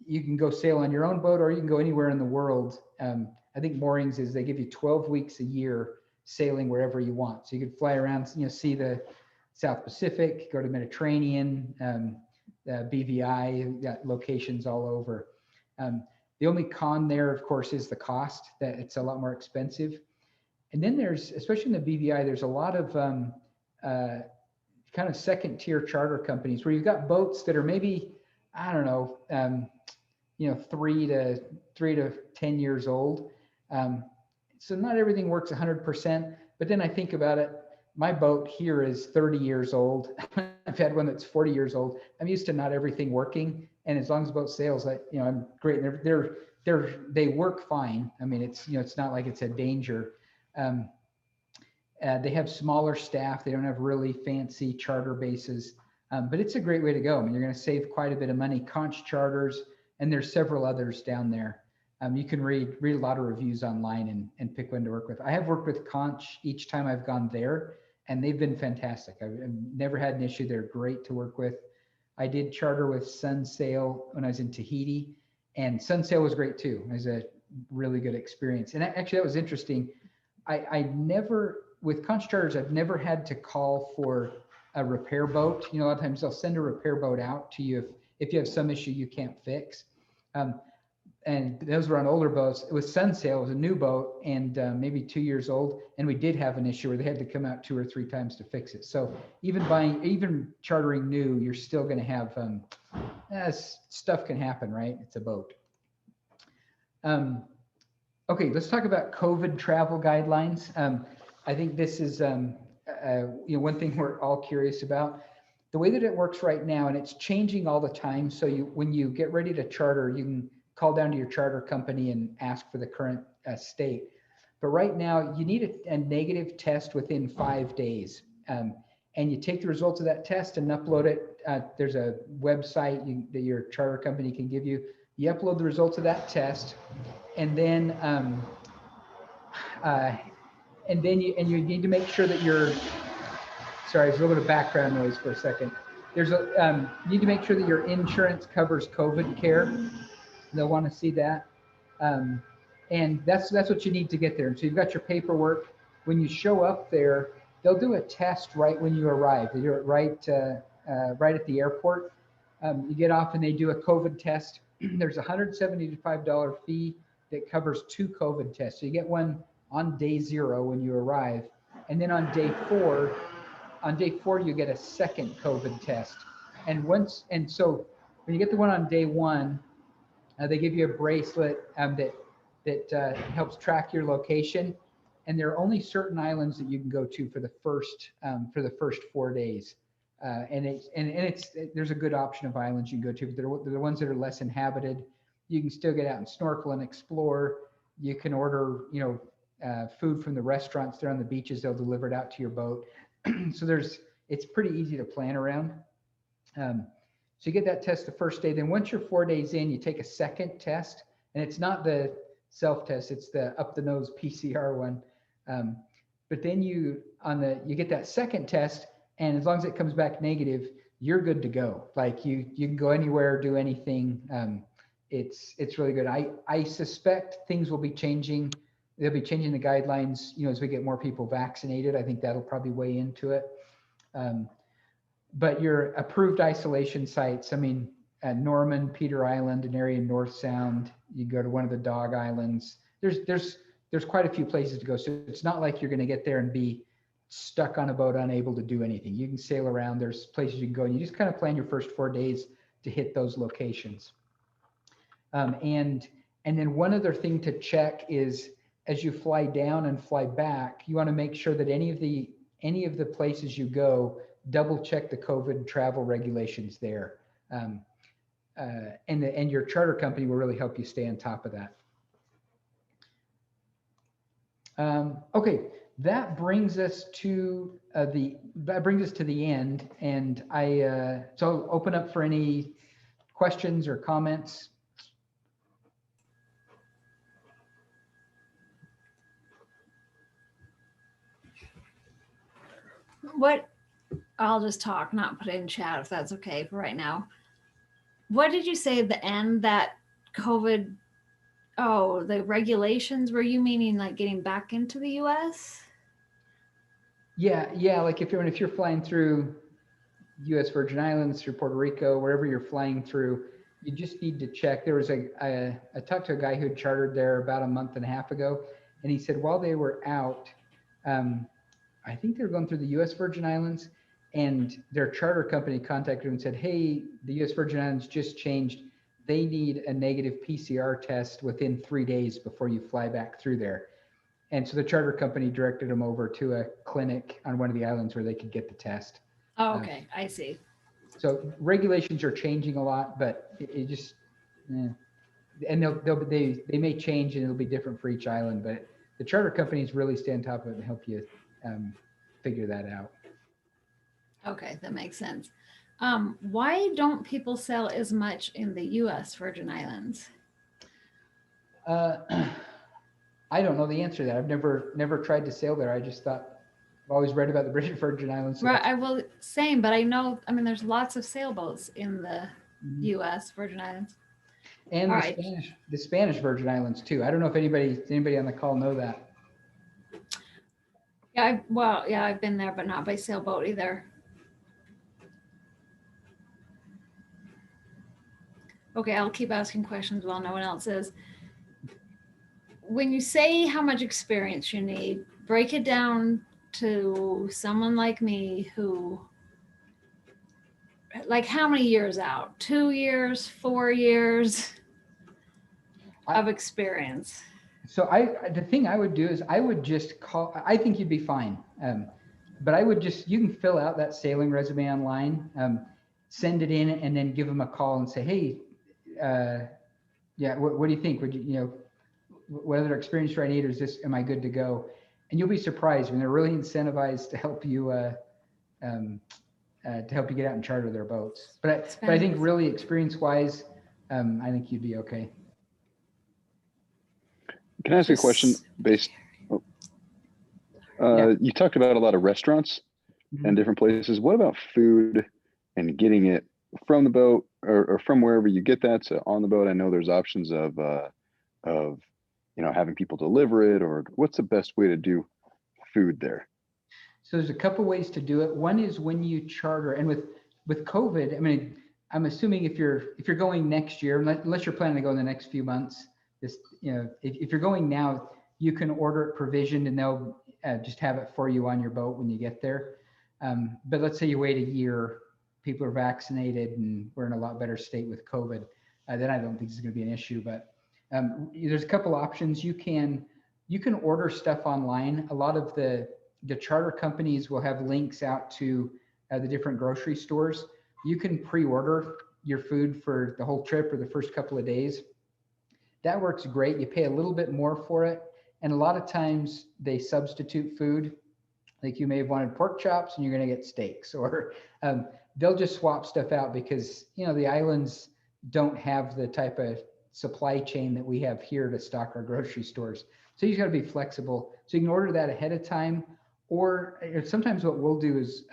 You can go sail on your own boat, or you can go anywhere in the world. I think Moorings is they give you 12 weeks a year sailing wherever you want. So you could fly around, see the South Pacific, go to Mediterranean, BVI, you've got locations all over. The only con there, of course, is the cost, that it's a lot more expensive. And then there's, especially in the BVI, there's a lot of kind of second tier charter companies where you've got boats that are maybe, I don't know, 3 to 10 years old. So not everything works 100%, but then I think about it, my boat here is 30 years old. I've had one that's 40 years old. I'm used to not everything working. And as long as the boat sails, I'm great. They work fine. I mean, it's not like it's a danger. They have smaller staff. They don't have really fancy charter bases, but it's a great way to go. I mean, you're going to save quite a bit of money. Conch Charters, and there's several others down there. You can read a lot of reviews online and pick one to work with. I have worked with Conch each time I've gone there, and they've been fantastic. I've never had an issue. They're great to work with. I did charter with Sunsail when I was in Tahiti, and Sunsail was great too. It was a really good experience. And actually, that was interesting. I never, with Conch Charters, I've never had to call for a repair boat. A lot of times they'll send a repair boat out to you if you have some issue you can't fix. And those were on older boats. It was Sunsail, it was a new boat, and maybe 2 years old. And we did have an issue where they had to come out 2 or 3 times to fix it. So even chartering new, you're still going to have stuff can happen, right? It's a boat. Okay, let's talk about COVID travel guidelines. I think this is one thing we're all curious about. The way that it works right now, and it's changing all the time. So when you get ready to charter, you can call down to your charter company and ask for the current state. But right now, you need a negative test within 5 days. And you take the results of that test and upload it. There's a website that your charter company can give you. You upload the results of that test, and then you need to make sure that you're. Sorry, there's a little bit of background noise for a second. You need to make sure that your insurance covers COVID care. They'll want to see that. And that's what you need to get there. And so you've got your paperwork. When you show up there, they'll do a test right when you arrive. They do it right right at the airport. You get off and they do a COVID test. There's a $175 fee that covers 2 COVID tests. So you get one on day 0 when you arrive, and then on day 4, you get a second COVID test. And so when you get the one on day 1, they give you a bracelet that helps track your location. And there are only certain islands that you can go to for the first 4 days. There's a good option of islands you can go to, but they're the ones that are less inhabited. You can still get out and snorkel and explore. You can order, food from the restaurants there on the beaches. They'll deliver it out to your boat. So it's pretty easy to plan around. So you get that test the first day. Then once you're 4 days in, you take a second test, and it's not the self-test, it's the up the nose PCR one. But then you get that second test, and as long as it comes back negative, you're good to go. Like you can go anywhere, do anything. It's really good. I suspect things will be changing. They'll be changing the guidelines, as we get more people vaccinated. I think that'll probably weigh into it. But your approved isolation sites, at Norman, Peter Island, an area in North Sound, you go to one of the dog islands. There's quite a few places to go. So it's not like you're going to get there and be stuck on a boat, unable to do anything. You can sail around. There's places you can go, and you just kind of plan your first 4 days to hit those locations. And then one other thing to check is, as you fly down and fly back, you want to make sure that any of the places you go, double check the COVID travel regulations there. And your charter company will really help you stay on top of that. Okay, that brings us to the end, and so I'll open up for any questions or comments. I'll just talk, not put it in chat if that's okay for right now. What did you say at the end that COVID, the regulations, were you meaning like getting back into the US? Yeah. Like if you're flying through US Virgin Islands, through Puerto Rico, wherever you're flying through, you just need to check. There was I talked to a guy who had chartered there about a month and a half ago, and he said while they were out, I think they were going through the US Virgin Islands, and their charter company contacted him and said, hey, the US Virgin Islands just changed. They need a negative PCR test within 3 days before you fly back through there. And so the charter company directed them over to a clinic on one of the islands where they could get the test. Oh, okay, I see. So regulations are changing a lot, but it just, and they may change and it'll be different for each island, but the charter companies really stay on top of it and help you figure that out. Okay, that makes sense. Why don't people sell as much in the US Virgin Islands? I don't know the answer to that. I've never tried to sail there. I just thought, I've always read about the British Virgin Islands. So right, I will, same, but I know, there's lots of sailboats in the US Virgin Islands. And the Spanish Virgin Islands too. I don't know if anybody on the call know that. Yeah, I've been there, but not by sailboat either. Okay, I'll keep asking questions while no one else is. When you say how much experience you need, break it down to someone like me who, like, how many years out? 2 years, 4 years of experience? So the thing I would do is I would just call, I think you'd be fine. But you can fill out that sailing resume online, send it in, and then give them a call and say, hey, what do you think? Would you, what other experience do I need, or am I good to go? And you'll be surprised when they're really incentivized to help you get out and charter their boats. But I think really experience-wise, I think you'd be okay. Can I ask a question based? You talked about a lot of restaurants and different places. What about food and getting it from the boat or from wherever you get that to on the boat? I know there's options of having people deliver it, or what's the best way to do food there? So there's a couple ways to do it. One is when you charter, and with with COVID, I mean, I'm assuming if you're going next year, unless you're planning to go in the next few months, this, you know, if you're going now, you can order it provisioned and they'll just have it for you on your boat when you get there. But let's say you wait a year, people are vaccinated and we're in a lot better state with COVID, then I don't think this is going to be an issue. But there's a couple options. You can order stuff online. A lot of the charter companies will have links out to the different grocery stores. You can pre-order your food for the whole trip or the first couple of days. That works great. You pay a little bit more for it. And a lot of times they substitute food. Like you may have wanted pork chops and you're going to get steaks, or they'll just swap stuff out because, you know, the islands don't have the type of supply chain that we have here to stock our grocery stores. So you got to be flexible. So you can order that ahead of time, or sometimes what we'll do is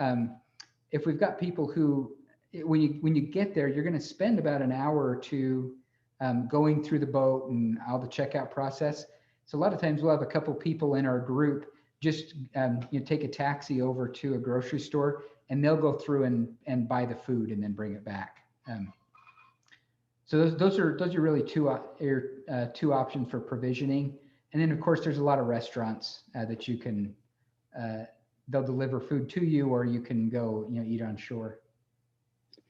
if we've got people who, when you get there, you're going to spend about an hour or two going through the boat and all the checkout process. So a lot of times we'll have a couple people in our group just take a taxi over to a grocery store and they'll go through and buy the food and then bring it back. So those are really two options for provisioning. And then of course there's a lot of restaurants that you can they'll deliver food to you, or you can go eat on shore.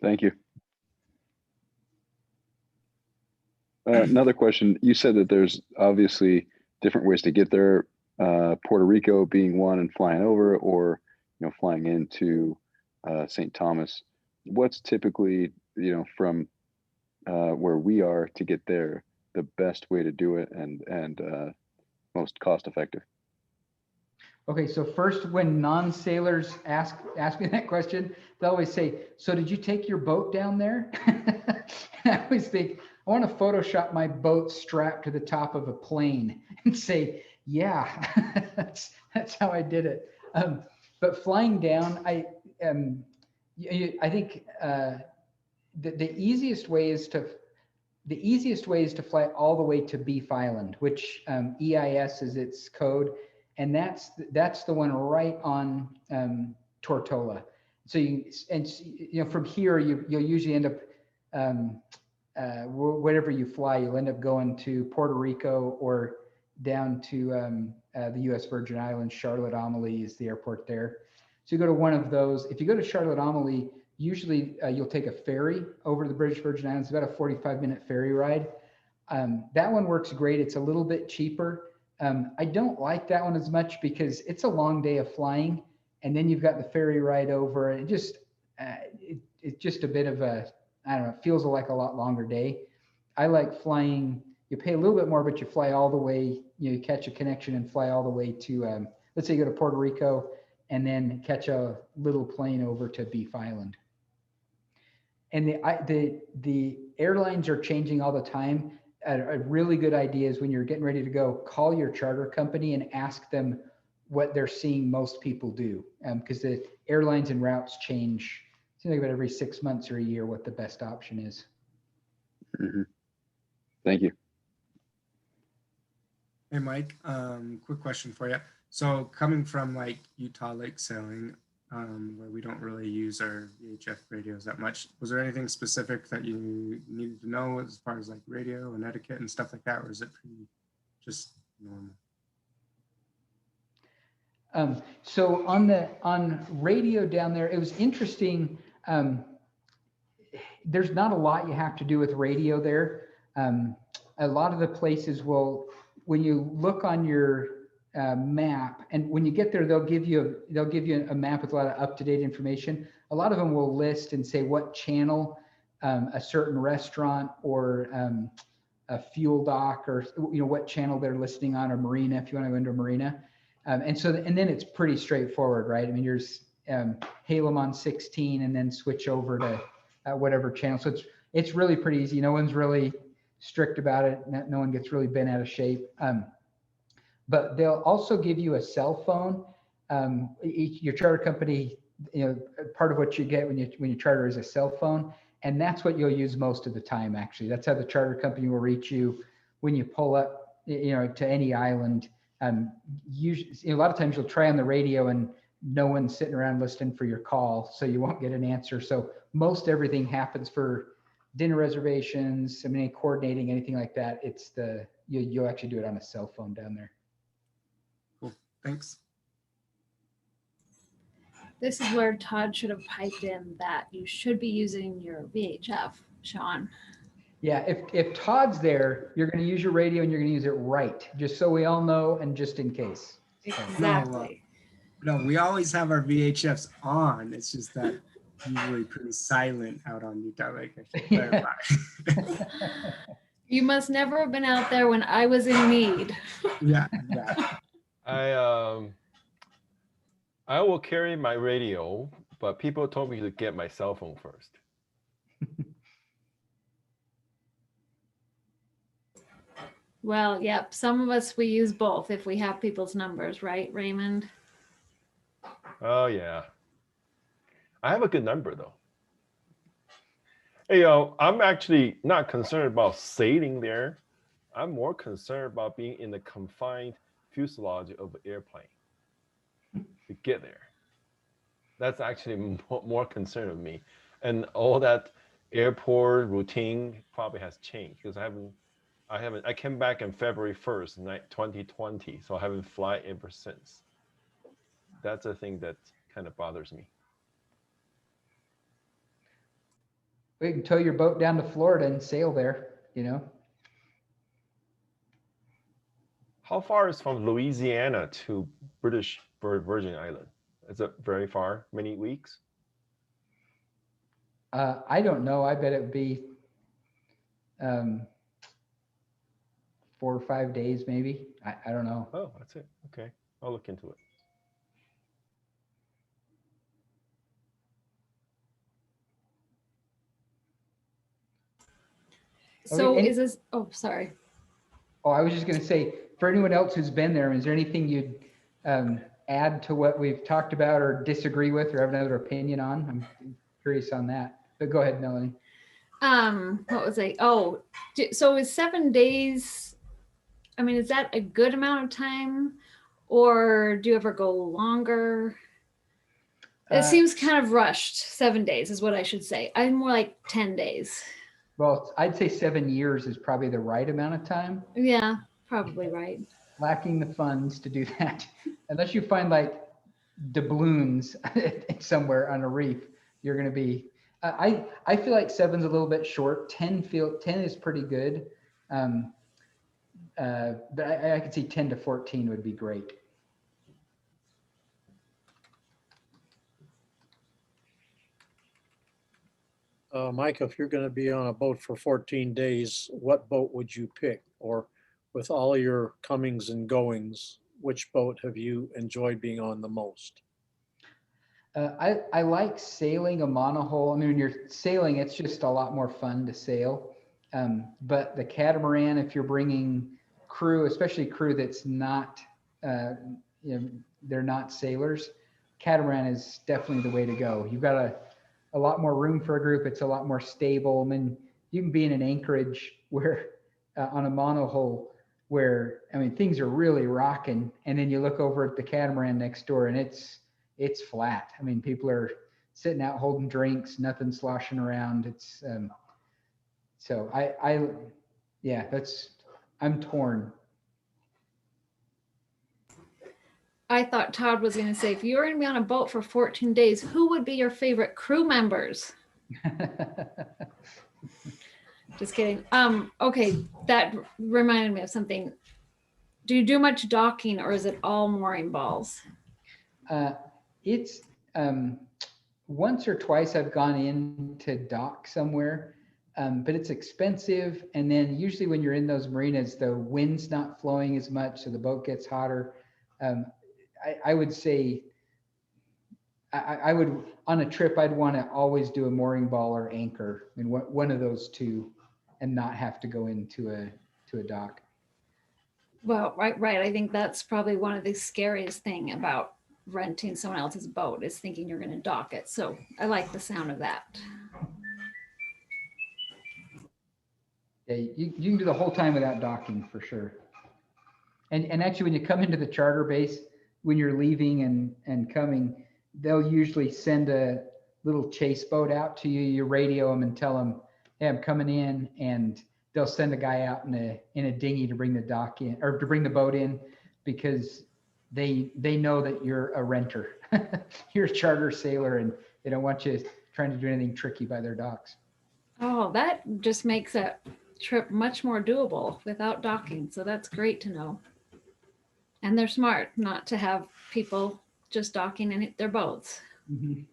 Thank you. Another question. You said that there's obviously different ways to get there. Puerto Rico being one, and flying over, or flying into St. Thomas. What's typically from where we are to get there the best way to do it and most cost effective? Okay, so first, when non-sailors ask me that question, they'll always say, "So did you take your boat down there?" And I always think, I want to Photoshop my boat strapped to the top of a plane and say, yeah, that's how I did it. But flying down, I think the easiest way is to fly all the way to Beef Island, which EIS is its code, and that's the one right on Tortola. So from here you'll usually end up wherever you fly, you'll end up going to Puerto Rico or down to the U.S. Virgin Islands. Charlotte Amalie is the airport there. So you go to one of those. If you go to Charlotte Amalie, usually you'll take a ferry over to the British Virgin Islands. It's about a 45-minute ferry ride. That one works great. It's a little bit cheaper. I don't like that one as much because it's a long day of flying, and then you've got the ferry ride over. And it's just a bit of a, I don't know, it feels like a lot longer day. I like flying. You pay a little bit more, but you fly all the way, you catch a connection and fly all the way to, let's say you go to Puerto Rico and then catch a little plane over to Beef Island. And the airlines are changing all the time. A really good idea is when you're getting ready to go, call your charter company and ask them what they're seeing most people do. Because the airlines and routes change, it seems like about every 6 months or a year, what the best option is. Mm-hmm. Thank you. Hey, Mike, quick question for you. So coming from like Utah Lake Sailing, where we don't really use our VHF radios that much, was there anything specific that you needed to know as far as like radio and etiquette and stuff like that, or is it pretty just normal? So on radio down there, it was interesting. There's not a lot you have to do with radio there. A lot of the places will, when you look on your map, and when you get there, they'll give you a map with a lot of up-to-date information. A lot of them will list and say what channel a certain restaurant or a fuel dock, or what channel they're listing on, or marina, if you want to go into a marina. And then it's pretty straightforward, right? I mean, there's hail them on 16 and then switch over to whatever channel. So it's really pretty easy. No one's really strict about it. No one gets really bent out of shape. But they'll also give you a cell phone. Your charter company, part of what you get when you charter is a cell phone, and that's what you'll use most of the time. Actually, that's how the charter company will reach you when you pull up, to any island. Usually, a lot of times you'll try on the radio and no one's sitting around listening for your call, so you won't get an answer. So most everything happens for dinner reservations. I mean, coordinating anything like that. It's you'll actually do it on a cell phone down there. Cool. Thanks. This is where Todd should have piped in that you should be using your VHF, Sean. Yeah, if Todd's there, you're going to use your radio and you're going to use it right, just so we all know and just in case. Exactly. No, we always have our VHFs on. It's just that usually pretty silent out on Utah Lake. I should clarify. You must never have been out there when I was in need. Yeah. I will carry my radio, but people told me to get my cell phone first. Well, yep. Some of us, we use both if we have people's numbers, right, Raymond? Oh yeah. I have a good number though. Hey, I'm actually not concerned about sailing there. I'm more concerned about being in the confined fuselage of an airplane to get there. That's actually more concern of me. And all that airport routine probably has changed because I came back on February 1st, 2020. So I haven't fly ever since. That's a thing that kind of bothers me. We can tow your boat down to Florida and sail there, you know. How far is from Louisiana to British Virgin Island? Is it very far? Many weeks? I don't know. I bet it would be 4 or 5 days, maybe. I don't know. Oh, that's it. Okay, I'll look into it. So Okay, is this, oh, sorry. Oh, I was just going to say, for anyone else who's been there, is there anything you'd add to what we've talked about or disagree with or have another opinion on? I'm curious on that. But go ahead, Melanie. What was I? Oh, so is 7 days? I mean, is that a good amount of time, or do you ever go longer? It seems kind of rushed. 7 days is what I should say. I'm more like 10 days. Well, I'd say 7 years is probably the right amount of time. Yeah, probably right. Lacking the funds to do that, unless you find like doubloons somewhere on a reef, you're going to be. I feel like 7's a little bit short. 10 is pretty good, but I could see 10 to 14 would be great. Mike, if you're going to be on a boat for 14 days, what boat would you pick? Or with all your comings and goings, which boat have you enjoyed being on the most? I like sailing a monohull. I mean, when you're sailing, it's just a lot more fun to sail. But the catamaran, if you're bringing crew, especially crew that's not, they're not sailors, catamaran is definitely the way to go. You've got a lot more room for a group. It's a lot more stable. I mean, you can be in an anchorage where on a monohull where, I mean, things are really rocking. And then you look over at the catamaran next door and it's flat. I mean, people are sitting out holding drinks, nothing sloshing around. It's so I'm torn. I thought Todd was going to say, if you were going to be on a boat for 14 days, who would be your favorite crew members? Just kidding. Okay, that reminded me of something. Do you do much docking or is it all mooring balls? It's once or twice I've gone in to dock somewhere, but it's expensive. And then usually when you're in those marinas, the wind's not flowing as much, so the boat gets hotter. I would say I would, on a trip, I'd want to always do a mooring ball or anchor. I mean, one of those two, and not have to go into a dock. Well, right. I think that's probably one of the scariest thing about renting someone else's boat is thinking you're going to dock it. So I like the sound of that. Yeah, you can do the whole time without docking for sure. And actually, when you come into the charter base, when you're leaving and coming, they'll usually send a little chase boat out to you. You radio them and tell them, hey, I'm coming in, and they'll send a guy out in a dinghy to bring the dock in, or to bring the boat in, because they know that you're a renter. You're a charter sailor, and they don't want you trying to do anything tricky by their docks. Oh, that just makes that trip much more doable without docking. So that's great to know. And they're smart not to have people just docking in their boats. Mhm.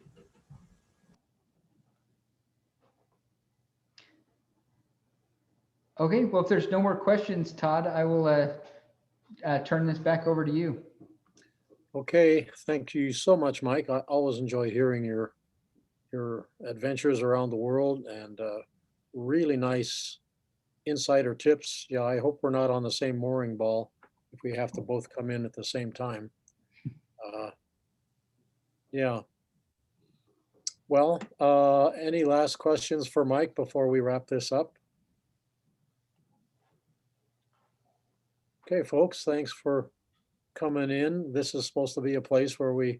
Okay, well, if there's no more questions, Todd, I will turn this back over to you. Okay, thank you so much, Mike. I always enjoy hearing your adventures around the world, and really nice insider tips. Yeah, I hope we're not on the same mooring ball if we have to both come in at the same time. Yeah. Well, any last questions for Mike before we wrap this up? Okay, folks, thanks for coming in. This is supposed to be a place where we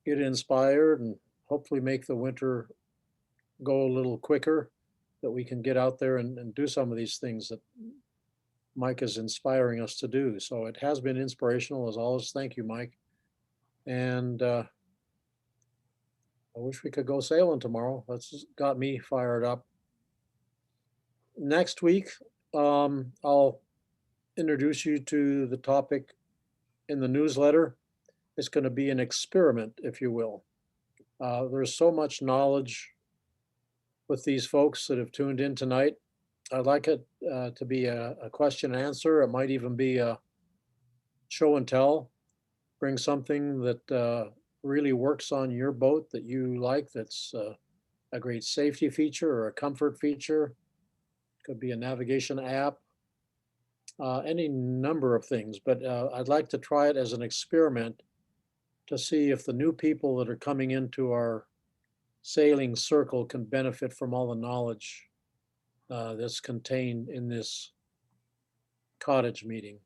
get inspired and hopefully make the winter go a little quicker, that we can get out there and do some of these things that Mike is inspiring us to do. So it has been inspirational as always. Thank you, Mike. And I wish we could go sailing tomorrow. That's got me fired up. Next week, I'll introduce you to the topic in the newsletter. It's going to be an experiment, if you will. There's so much knowledge with these folks that have tuned in tonight. I'd like it to be a question and answer. It might even be a show and tell. Bring something that really works on your boat that you like, that's a great safety feature or a comfort feature. Could be a navigation app, any number of things. But I'd like to try it as an experiment to see if the new people that are coming into our sailing circle can benefit from all the knowledge that's contained in this cottage meeting.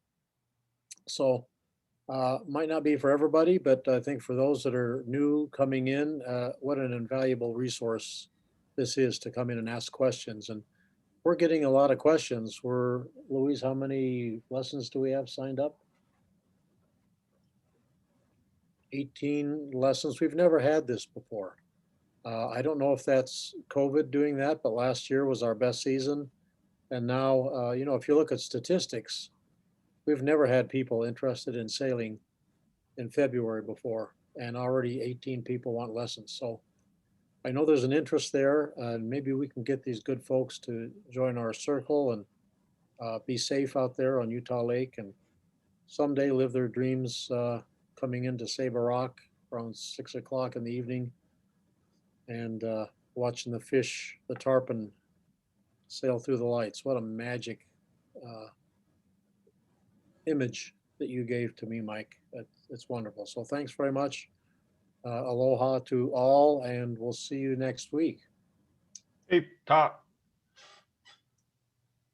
So might not be for everybody, but I think for those that are new coming in, what an invaluable resource this is to come in and ask questions. And we're getting a lot of questions. Louise, how many lessons do we have signed up? 18 lessons. We've never had this before. I don't know if that's COVID doing that, but last year was our best season. And now, if you look at statistics, we've never had people interested in sailing in February before, and already 18 people want lessons. So I know there's an interest there, and maybe we can get these good folks to join our circle and be safe out there on Utah Lake, and someday live their dreams coming into Save a Rock around 6 o'clock in the evening and watching the fish, the tarpon, sail through the lights. What a magic image that you gave to me, Mike. It's wonderful. So thanks very much. Aloha to all, and we'll see you next week. Hey, Todd.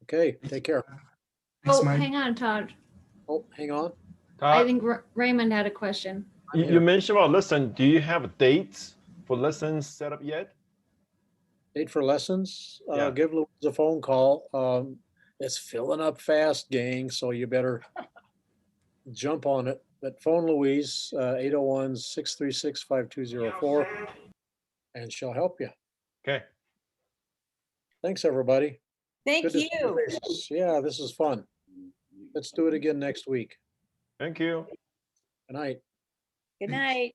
Okay, take care. Thanks, Oh, Mike. hang on, Todd. Oh, hang on. I Todd, think Raymond had a question. you mentioned about listen. Do you have dates for lessons set up yet? Date for lessons. Yeah. Give Louise a phone call. It's filling up fast, gang, so you better jump on it. But phone Louise, 801-636-5204, and she'll help you. Okay. Thanks, everybody. Thank Good to see you. faces. Yeah, this is fun. Let's do it again next week. Thank you. Good night. Good night.